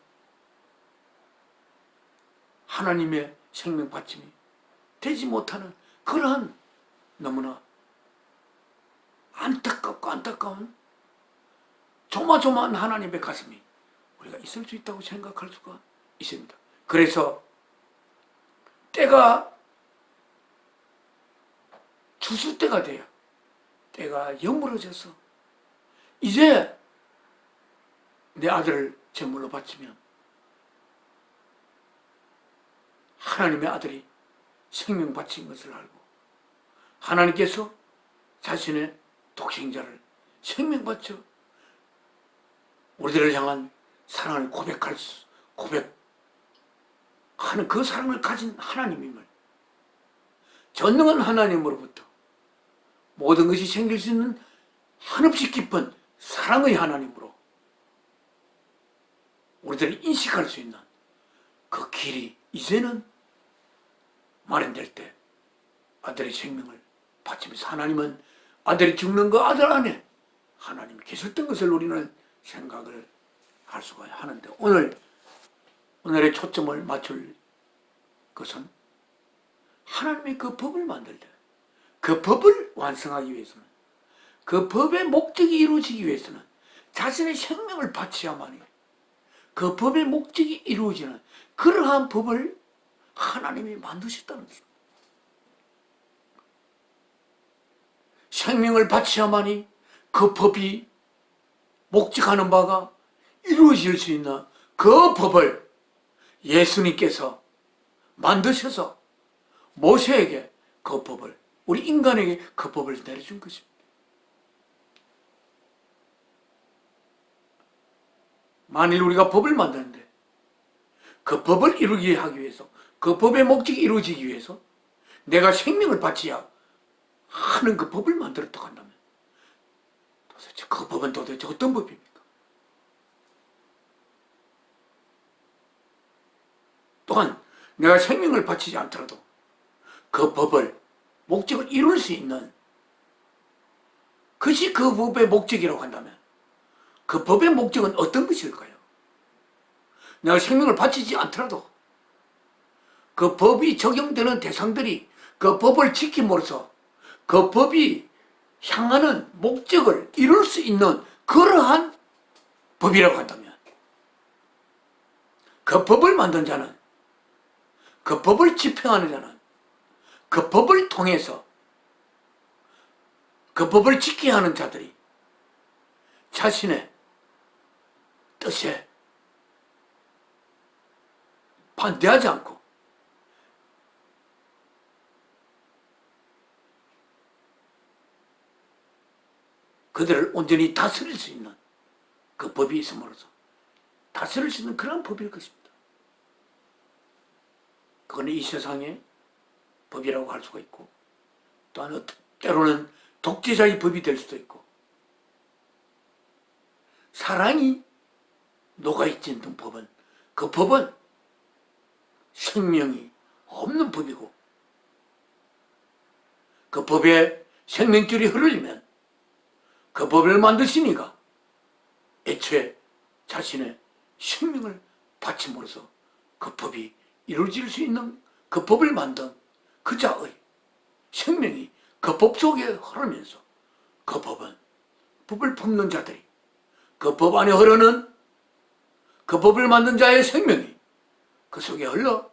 하나님의 생명 바침이 되지 못하는 그러한 너무나 안타깝고 안타까운 조마조마한 하나님의 가슴이 우리가 있을 수 있다고 생각할 수가 있습니다. 그래서 때가 주술 때가 돼요. 때가 여물어져서 이제 내 아들을 제물로 바치면 하나님의 아들이 생명 바친 것을 알고 하나님께서 자신의 독생자를 생명 바쳐 우리들을 향한 사랑을 고백하는 그 사랑을 가진 하나님임을, 전능한 하나님으로부터 모든 것이 생길 수 있는 한없이 깊은 사랑의 하나님으로 우리들이 인식할 수 있는 그 길이 이제는 마련될 때 아들의 생명을 바치면서, 하나님은 아들이 죽는 그 아들 안에 하나님이 계셨던 것을 우리는 생각을 할 수가 하는데, 오늘의 초점을 맞출 것은 하나님의 그 법을 만들 때, 그 법을 완성하기 위해서는, 그 법의 목적이 이루어지기 위해서는 자신의 생명을 바쳐야만이 그 법의 목적이 이루어지는 그러한 법을 하나님이 만드셨다는 것입니다. 생명을 바쳐야만이 그 법이 목적하는 바가 이루어질 수 있는 그 법을 예수님께서 만드셔서 모세에게 그 법을, 우리 인간에게 그 법을 내려준 것입니다. 만일 우리가 법을 만드는데 그 법을 이루게 하기 위해서, 그 법의 목적이 이루어지기 위해서 내가 생명을 바쳐야 하는 그 법을 만들었다고 한다면 도대체 그 법은 도대체 어떤 법입니까? 또한 내가 생명을 바치지 않더라도 그 법을, 목적을 이룰 수 있는 것이 그 법의 목적이라고 한다면 그 법의 목적은 어떤 것일까요? 내가 생명을 바치지 않더라도 그 법이 적용되는 대상들이 그 법을 지킴으로써 그 법이 향하는 목적을 이룰 수 있는 그러한 법이라고 한다면, 그 법을 만든 자는, 그 법을 집행하는 자는 그 법을 통해서 그 법을 지켜야 하는 자들이 자신의 뜻에 반대하지 않고 그들을 온전히 다스릴 수 있는 그 법이 있음으로써 다스릴 수 있는 그런 법일 것입니다. 그거는 이 세상의 법이라고 할 수가 있고, 또한 때로는 독재자의 법이 될 수도 있고, 사랑이 녹아있지 않는 법은, 그 법은 생명이 없는 법이고, 그 법에 생명줄이 흐르려면 그 법을 만드시니가 애초에 자신의 생명을 바침으로써 그 법이 이루어질 수 있는 그 법을 만든 그 자의 생명이 그 법 속에 흐르면서 그 법은, 법을 품는 자들이 그 법 안에 흐르는 그 법을 만든 자의 생명이 그 속에 흘러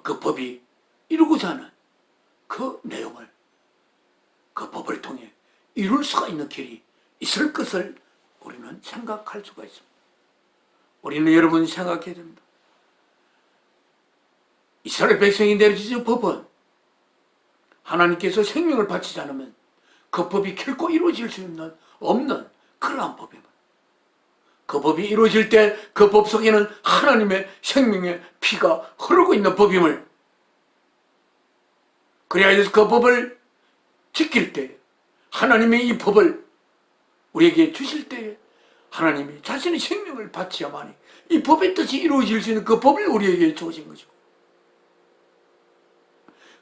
그 법이 이루고자 하는 그 내용을 그 법을 통해 이룰 수가 있는 길이 있을 것을 우리는 생각할 수가 있습니다. 우리는 여러분 생각해야 됩니다. 이스라엘 백성이 내려주신 법은 하나님께서 생명을 바치지 않으면 그 법이 결코 이루어질 수 없는 그러한 법입니다. 그 법이 이루어질 때 그 법 속에는 하나님의 생명의 피가 흐르고 있는 법임을, 그래야 해서 그 법을 지킬 때, 하나님의 이 법을 우리에게 주실 때 하나님이 자신의 생명을 바치야만이 이 법의 뜻이 이루어질 수 있는 그 법을 우리에게 주어진 것이고,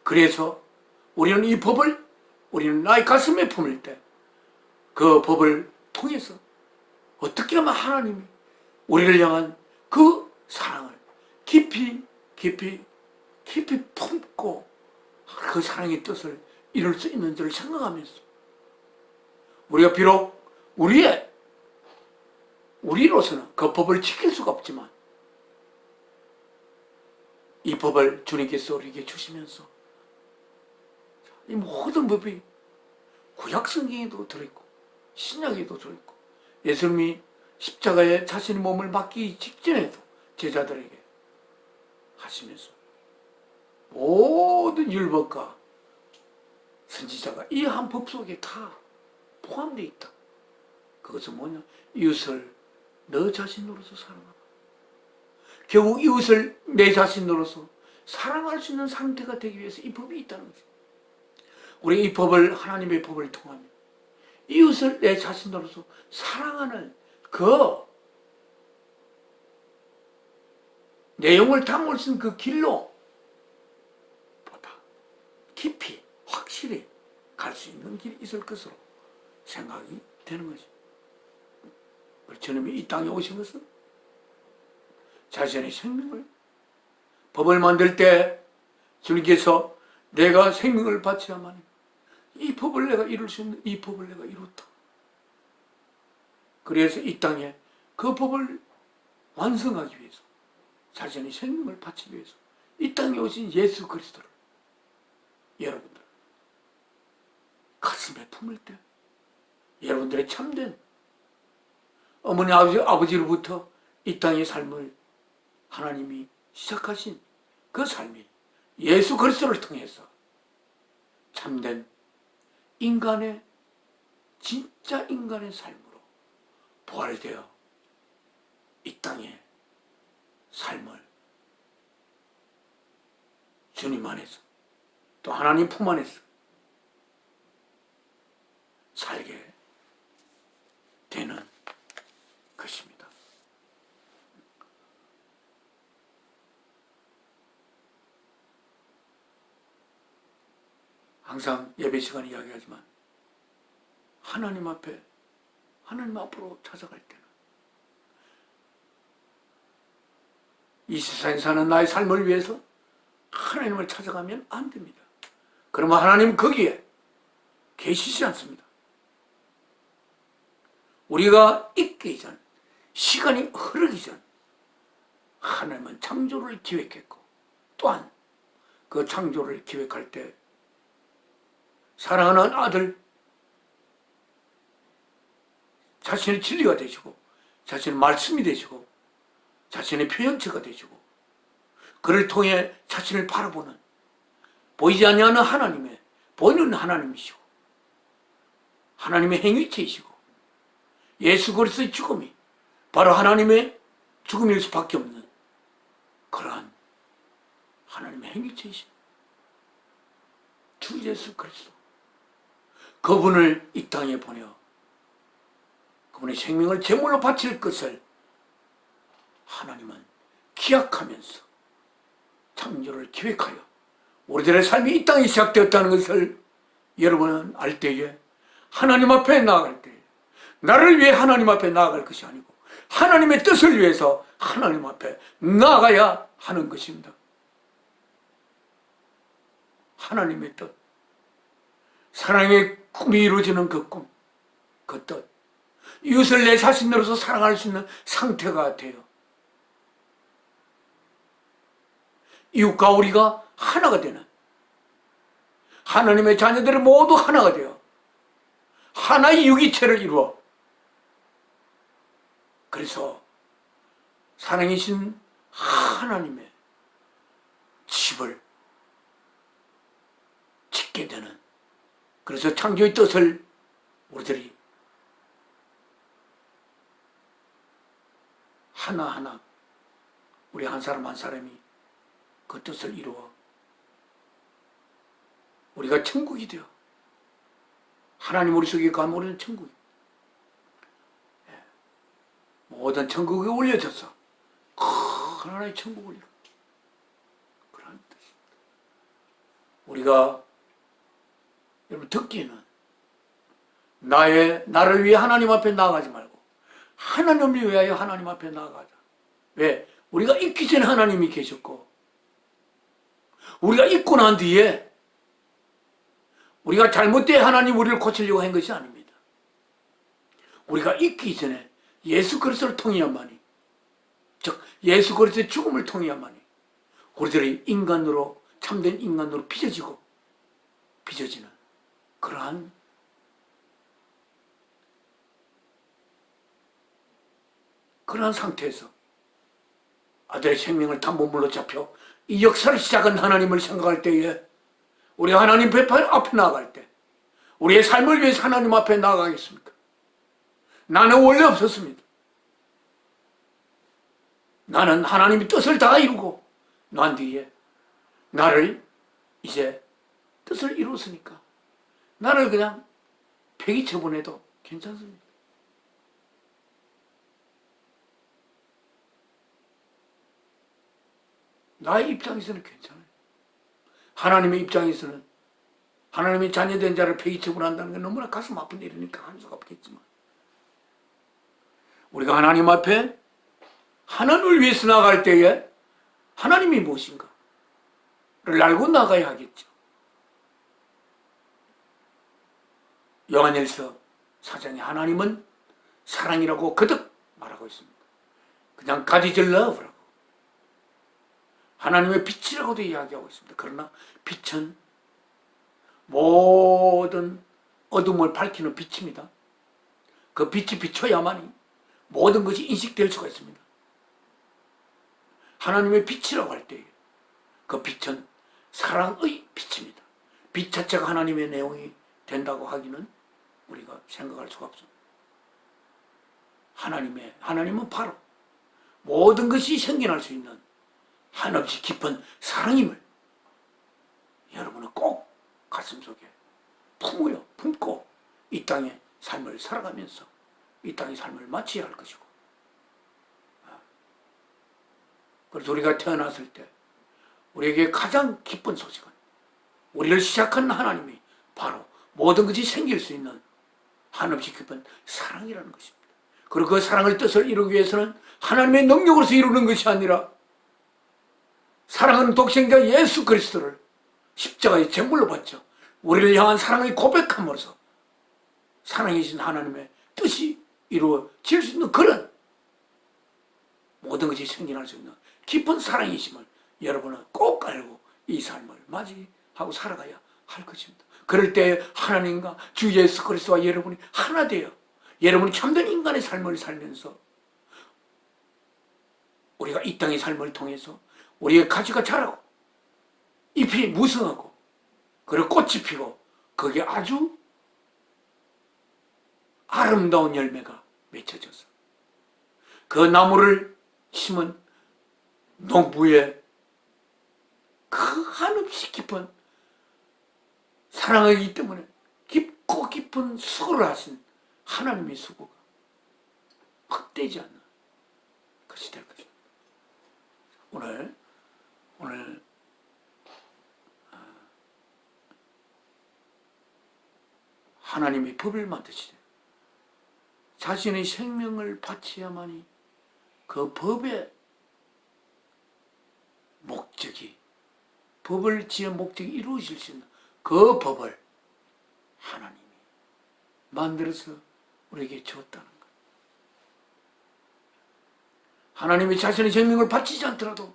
그래서 우리는 이 법을, 우리는 나의 가슴에 품을 때 그 법을 통해서 어떻게 하면 하나님이 우리를 향한 그 사랑을 깊이 품고 그 사랑의 뜻을 이룰 수 있는지를 생각하면서, 우리가 비록 우리로서는 그 법을 지킬 수가 없지만 이 법을 주님께서 우리에게 주시면서 이 모든 법이 구약 성경에도 들어있고 신약에도 들어있고, 예수님이 십자가에 자신의 몸을 맡기기 직전에도 제자들에게 하시면서 모든 율법과 선지자가 이 한 법 속에 다 포함되어 있다. 그것은 뭐냐? 이웃을 너 자신으로서 사랑하라. 결국 이웃을 내 자신으로서 사랑할 수 있는 상태가 되기 위해서 이 법이 있다는 거죠. 우리 이 법을, 하나님의 법을 통하면 이웃을 내 자신으로서 사랑하는 그 내용을 담을 수 있는 그 길로 보다 깊이 확실히 갈 수 있는 길이 있을 것으로 생각이 되는 거죠. 주님이 이 땅에 오신 것은 자신의 생명을, 법을 만들 때 주님께서 내가 생명을 바쳐야만 이 법을 내가 이룰 수 있는 이 법을 내가 이뤘다. 그래서 이 땅에 그 법을 완성하기 위해서 자신의 생명을 바치기 위해서 이 땅에 오신 예수 그리스도를 여러분들 가슴에 품을 때 여러분들의 참된 어머니 아버지로부터 이 땅의 삶을 하나님이 시작하신 그 삶이 예수 그리스도를 통해서 참된 인간의, 진짜 인간의 삶으로 부활되어 이 땅의 삶을 주님 안에서 또 하나님 품 안에서 살게 되는 것입니다. 항상 예배 시간에 이야기하지만 하나님 앞으로 찾아갈 때는 이 세상에 사는 나의 삶을 위해서 하나님을 찾아가면 안 됩니다. 그러면 하나님 거기에 계시지 않습니다. 우리가 있기 전, 시간이 흐르기 전 하나님은 창조를 기획했고, 또한 그 창조를 기획할 때 사랑하는 아들, 자신의 진리가 되시고 자신의 말씀이 되시고 자신의 표현체가 되시고, 그를 통해 자신을 바라보는, 보이지 아니하는 하나님의 보이는 하나님이시고 하나님의 행위체이시고, 예수 그리스도의 죽음이 바로 하나님의 죽음일 수밖에 없는 그러한 하나님의 행위체이신 주 예수 그리스도, 그분을 이 땅에 보내어 그분의 생명을 제물로 바칠 것을 하나님은 기약하면서 창조를 기획하여 우리들의 삶이 이 땅에 시작되었다는 것을 여러분은 알 때에, 하나님 앞에 나아갈 때 나를 위해 하나님 앞에 나아갈 것이 아니고 하나님의 뜻을 위해서 하나님 앞에 나아가야 하는 것입니다. 하나님의 뜻, 사랑의 꿈이 이루어지는 그 꿈, 그 뜻, 이웃을 내 자신으로서 사랑할 수 있는 상태가 돼요. 이웃과 우리가 하나가 되는, 하나님의 자녀들이 모두 하나가 되어 하나의 유기체를 이루어, 그래서 사랑이신 하나님의 집을 짓게 되는, 그래서 창조의 뜻을 우리들이 하나하나, 우리 한 사람 한 사람이 그 뜻을 이루어 우리가 천국이 되어 하나님 우리 속에 가면 우리는 천국이, 모든 천국에 올려져서 큰 하나의 천국을 이루어, 그런 뜻입니다. 우리가 여러분 듣기에는 나를 위해 하나님 앞에 나아가지 말고 하나님을 위하여 하나님 앞에 나아가자. 왜? 우리가 있기 전에 하나님이 계셨고, 우리가 있고 난 뒤에 우리가 잘못된 하나님 우리를 고치려고 한 것이 아닙니다. 우리가 있기 전에 예수 그리스도를 통해야만이, 즉 예수 그리스도의 죽음을 통해야만이 우리들이 인간으로, 참된 인간으로 빚어지는 그러한 상태에서 아들의 생명을 담보물로 잡혀 이 역사를 시작한 하나님을 생각할 때에, 우리 하나님 앞에 나아갈 때 우리의 삶을 위해서 하나님 앞에 나아가겠습니까? 나는 원래 없었습니다. 나는 하나님의 뜻을 다 이루고 난 뒤에 나를 이제 뜻을 이루었으니까 나를 그냥 폐기 처분해도 괜찮습니다. 나의 입장에서는 괜찮아요. 하나님의 입장에서는 하나님의 자녀된 자를 폐기 처분한다는 게 너무나 가슴 아픈 일이니까 할 수가 없겠지만, 우리가 하나님 앞에 하나님을 위해서 나아갈 때에 하나님이 무엇인가를 알고 나가야 하겠죠. 요한일서 4장에 하나님은 사랑이라고 거듭 말하고 있습니다. 그냥 God is love라고, 하나님의 빛이라고도 이야기하고 있습니다. 그러나 빛은 모든 어둠을 밝히는 빛입니다. 그 빛이 비춰야만이 모든 것이 인식될 수가 있습니다. 하나님의 빛이라고 할 때 그 빛은 사랑의 빛입니다. 빛 자체가 하나님의 내용이 된다고 하기는 우리가 생각할 수가 없습니다. 하나님은 바로 모든 것이 생겨날 수 있는 한없이 깊은 사랑임을 여러분은 꼭 가슴속에 품고 이 땅의 삶을 살아가면서 이 땅의 삶을 마쳐야 할 것이고, 그래서 우리가 태어났을 때 우리에게 가장 기쁜 소식은 우리를 시작한 하나님이 바로 모든 것이 생길 수 있는 한없이 깊은 사랑이라는 것입니다. 그리고 그 사랑을 뜻을 이루기 위해서는 하나님의 능력으로서 이루는 것이 아니라 사랑하는 독생자 예수 그리스도를 십자가의 제물로 바쳐 우리를 향한 사랑을 고백함으로써 사랑이신 하나님의 뜻이 이루어질 수 있는 그런 모든 것이 생겨날 수 있는 깊은 사랑이심을 여러분은 꼭 알고 이 삶을 맞이하고 살아가야 할 것입니다. 그럴 때 하나님과 주 예수 그리스도와 여러분이 하나 되어 여러분이 참된 인간의 삶을 살면서 우리가 이 땅의 삶을 통해서 우리의 가지가 자라고 잎이 무성하고 그리고 꽃이 피고 거기에 아주 아름다운 열매가 맺혀져서 그 나무를 심은 농부의 그 한없이 깊은 사랑이기 때문에 깊고 깊은 수고를 하신 하나님의 수고가 헛되지 않는 것이 될 것입니다. 오늘 하나님이 법을 만드시되 자신의 생명을 바치야만이 그 법의 목적이 법을 지은 목적이 이루어질 수 있는 그 법을 하나님이 만들어서 우리에게 주었다는 것. 하나님이 자신의 생명을 바치지 않더라도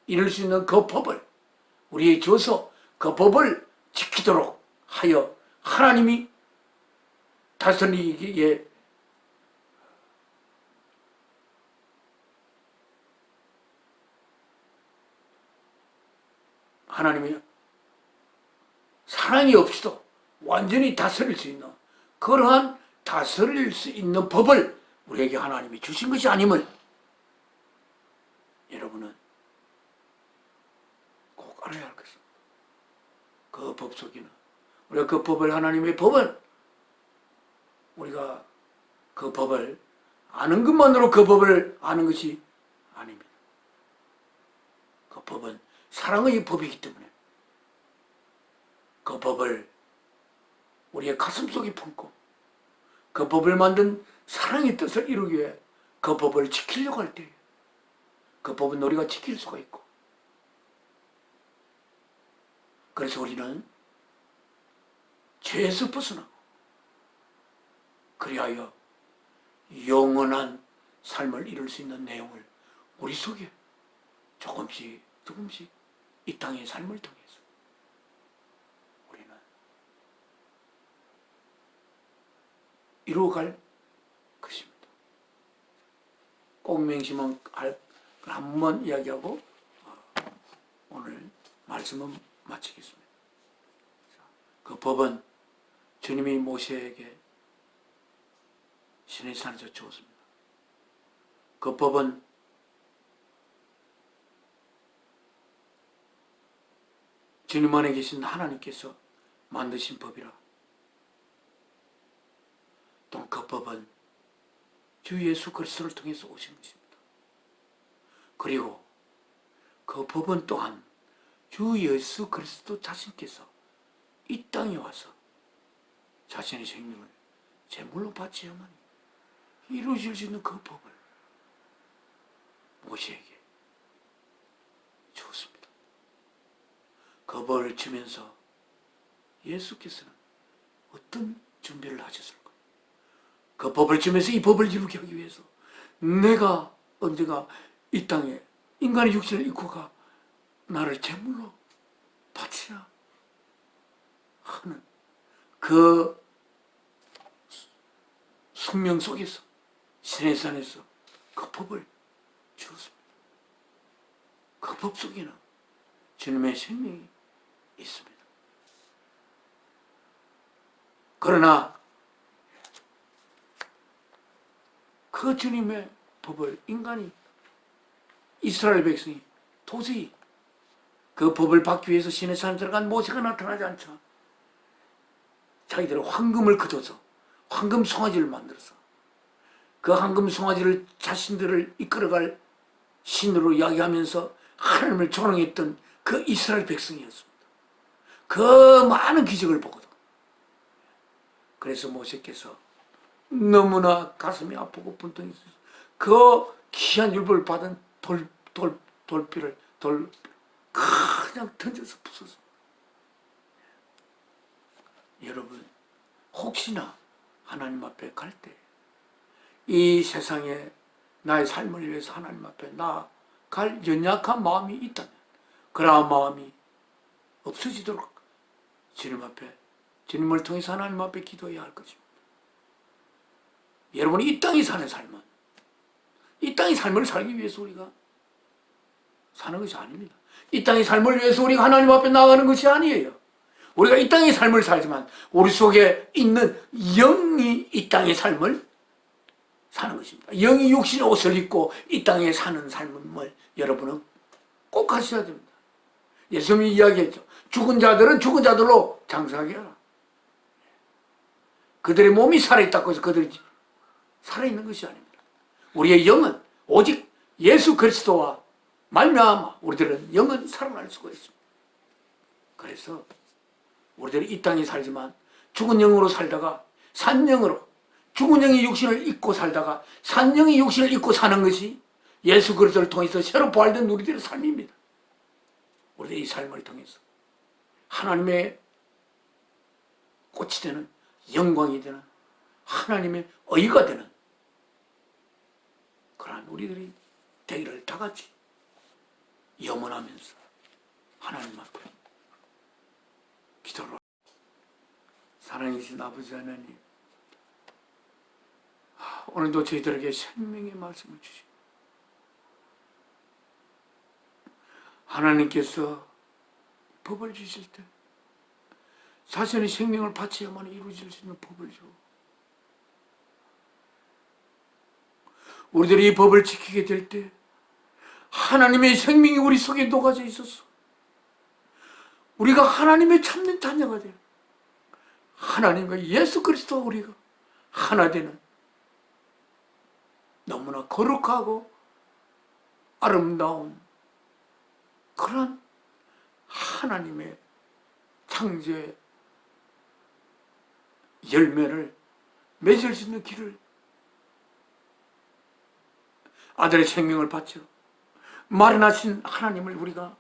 이룰 수 있는 그 법을 우리에게 줘서 그 법을 지키도록 하여 하나님이 다스리기에 하나님이 사랑이 없이도 완전히 다스릴 수 있는 그러한 다스릴 수 있는 법을 우리에게 하나님이 주신 것이 아님을 여러분은 꼭 알아야 할 것입니다. 그 법 속에는 우리가 그 법을 하나님의 법은 우리가 그 법을 아는 것만으로 그 법을 아는 것이 아닙니다. 그 법은 사랑의 법이기 때문에 그 법을 우리의 가슴속에 품고 그 법을 만든 사랑의 뜻을 이루기 위해 그 법을 지키려고 할 때 그 법은 우리가 지킬 수가 있고 그래서 우리는 죄에서 벗어나고 그리하여 영원한 삶을 이룰 수 있는 내용을 우리 속에 조금씩 이 땅의 삶을 통해서 우리는 이루어갈 것입니다. 꼭 명심은 한 번 이야기하고 오늘 말씀은 마치겠습니다. 그 법은 주님이 모세에게 시내산에서 주었습니다. 그 법은 주님 안에 계신 하나님께서 만드신 법이라. 또 그 법은 주 예수 그리스도를 통해서 오신 것입니다. 그리고 그 법은 또한 주 예수 그리스도 자신께서 이 땅에 와서 자신의 생명을 제물로 바치야만 이루어질 수 있는 그 법을 모세에게 주었습니다. 그 법을 주면서 예수께서는 어떤 준비를 하셨을까? 그 법을 주면서 이 법을 이루게 하기 위해서 내가 언젠가 이 땅에 인간의 육신을 입고 가 나를 제물로 바치라 하는 그 숙명 속에서 시내산에서 그 법을 주었습니다. 그 법 속에는 주님의 생명이 있습니다. 그러나 그 주님의 법을 인간이 이스라엘 백성이 도저히 그 법을 받기 위해서 시내산에 들어간 모세가 나타나지 않자 자기들은 황금을 거둬서 황금 송아지를 만들어서 그 황금 송아지를 자신들을 이끌어갈 신으로 이야기하면서 하나님을 조롱했던 그 이스라엘 백성이었습니다. 그 많은 기적을 보거든. 그래서 모세께서 너무나 가슴이 아프고 분통이 있어서 그 귀한 율법을 받은 돌피를 돌 그냥 던져서 부쉈습니다. 여러분, 혹시나 하나님 앞에 갈 때 이 세상에 나의 삶을 위해서 하나님 앞에 나아갈 연약한 마음이 있다면 그러한 마음이 없어지도록 주님 앞에, 주님을 통해서 하나님 앞에 기도해야 할 것입니다. 여러분이 이 땅에 사는 삶은, 이 땅의 삶을 살기 위해서 우리가 사는 것이 아닙니다. 이 땅의 삶을 위해서 우리가 하나님 앞에 나아가는 것이 아니에요. 우리가 이 땅의 삶을 살지만 우리 속에 있는 영이 이 땅의 삶을 사는 것입니다. 영이 육신의 옷을 입고 이 땅에 사는 삶을 여러분은 꼭 하셔야 됩니다. 예수님이 이야기했죠. 죽은 자들은 죽은 자들로 장사하게 하라. 그들의 몸이 살아있다고 해서 그들이 살아있는 것이 아닙니다. 우리의 영은 오직 예수 그리스도와 말미암아 우리들은 영은 살아날 수가 있습니다. 그래서 우리들이 이 땅에 살지만 죽은 영으로 살다가 산영으로, 죽은 영이 육신을 입고 살다가 산영이 육신을 입고 사는 것이 예수 그리스도를 통해서 새로 부활된 우리들의 삶입니다. 우리들의 이 삶을 통해서 하나님의 꽃이 되는, 영광이 되는, 하나님의 의가 되는 그러한 우리들이 되기를 다 같이 염원하면서 하나님 앞에 기도를. 사랑이신 아버지 하나님, 오늘도 저희들에게 생명의 말씀을 주시고 하나님께서 법을 주실 때 자신의 생명을 바쳐야만 이루어질 수 있는 법을 줘. 우리들이 이 법을 지키게 될 때 하나님의 생명이 우리 속에 녹아져 있었어. 우리가 하나님의 참된 자녀가 돼요. 하나님과 예수 그리스도와 우리가 하나 되는 너무나 거룩하고 아름다운 그런 하나님의 창조의 열매를 맺을 수 있는 길을 아들의 생명을 바쳐 마련하신 하나님을 우리가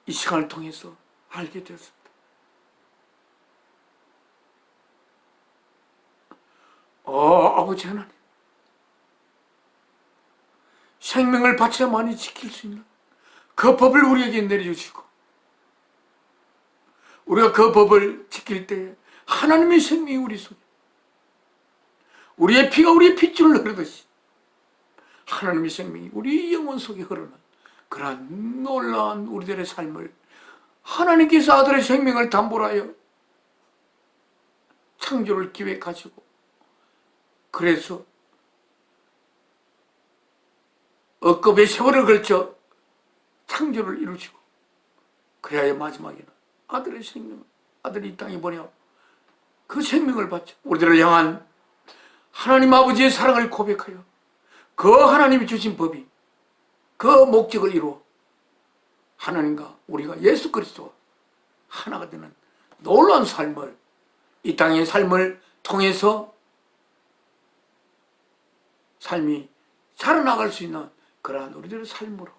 이 시간을 통해서 알게 되었습니다. 아버지 하나님, 생명을 바쳐야만이 지킬 수 있는 그 법을 우리에게 내려주시고 우리가 그 법을 지킬 때 하나님의 생명이 우리 속에, 우리의 피가 우리의 핏줄을 흐르듯이 하나님의 생명이 우리 영혼 속에 흐르는 그러한 놀라운 우리들의 삶을 하나님께서 아들의 생명을 담보로 하여 창조를 기획하시고 그래서 억겁의 세월을 걸쳐 창조를 이루시고 그래야 마지막에는 아들의 생명을, 아들이 이 땅에 보내 그 생명을 바쳐 우리들을 향한 하나님 아버지의 사랑을 고백하여 그 하나님이 주신 법이 그 목적을 이루어 하나님과 우리가 예수 그리스도와 하나가 되는 놀라운 삶을, 이 땅의 삶을 통해서 삶이 살아나갈 수 있는 그러한 우리들의 삶으로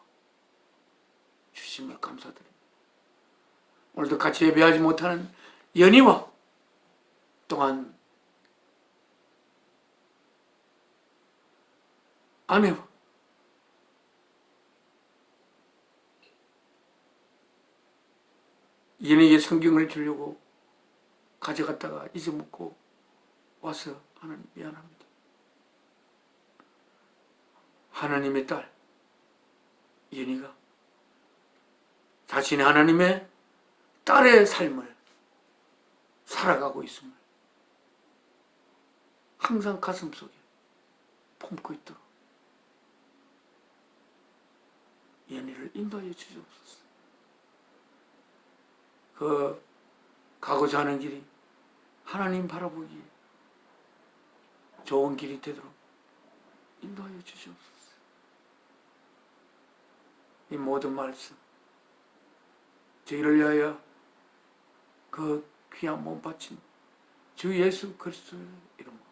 주심을 감사드립니다. 오늘도 같이 예배하지 못하는 연희와 또한 아내와 연희에게 성경을 주려고 가져갔다가 잊어먹고 와서 하나님 미안합니다. 하나님의 딸 연희가 자신이 하나님의 딸의 삶을 살아가고 있음을 항상 가슴속에 품고 있도록 연희를 인도하여 주시옵소서. 그 가고자 하는 길이 하나님 바라보기에 좋은 길이 되도록 인도하여 주시옵소서. 이 모든 말씀 저희를 위하여 그 귀한 몸 바친 주 예수 그리스도의 이름으로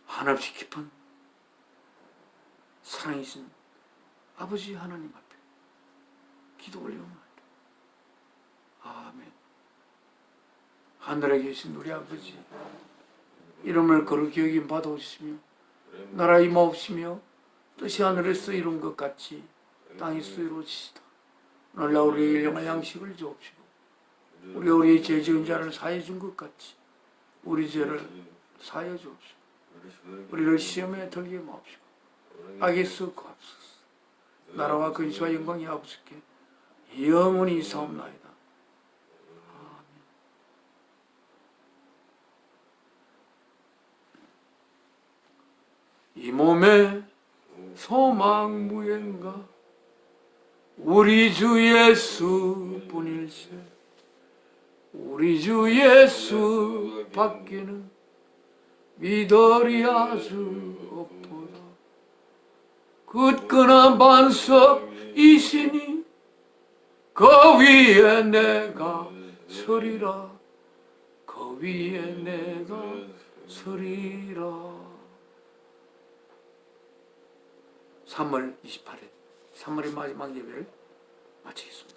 한없이 깊은 살아계신 아버지 하나님 앞에 기도 올려옵니다. 아멘. 하늘에 계신 우리 아버지, 이름을 거룩히 여김 받아오시며 나라 임하옵시며 뜻이 하늘에서 이룬 것 같이 땅에서 이루어지시다. 오늘날 우리에게 일용할 양식을 주옵시고 우리의 죄 지은 자를 사해 준 것 같이 우리 죄를 사하여 주옵시고 우리를 시험에 들게 마옵시고 악에서 구하옵소서. 나라와 근시와 영광이 아버지께 영원히 사옵나이다. 이 몸에 소망 무행가 우리 주 예수 뿐일세. 우리 주 예수 밖에는 믿으리 아주 없도다. 굳건한 반석이시니 그 위에 내가 서리라. 그 위에 내가 서리라. 3월 28일 3월의 마지막 예배를 마치겠습니다.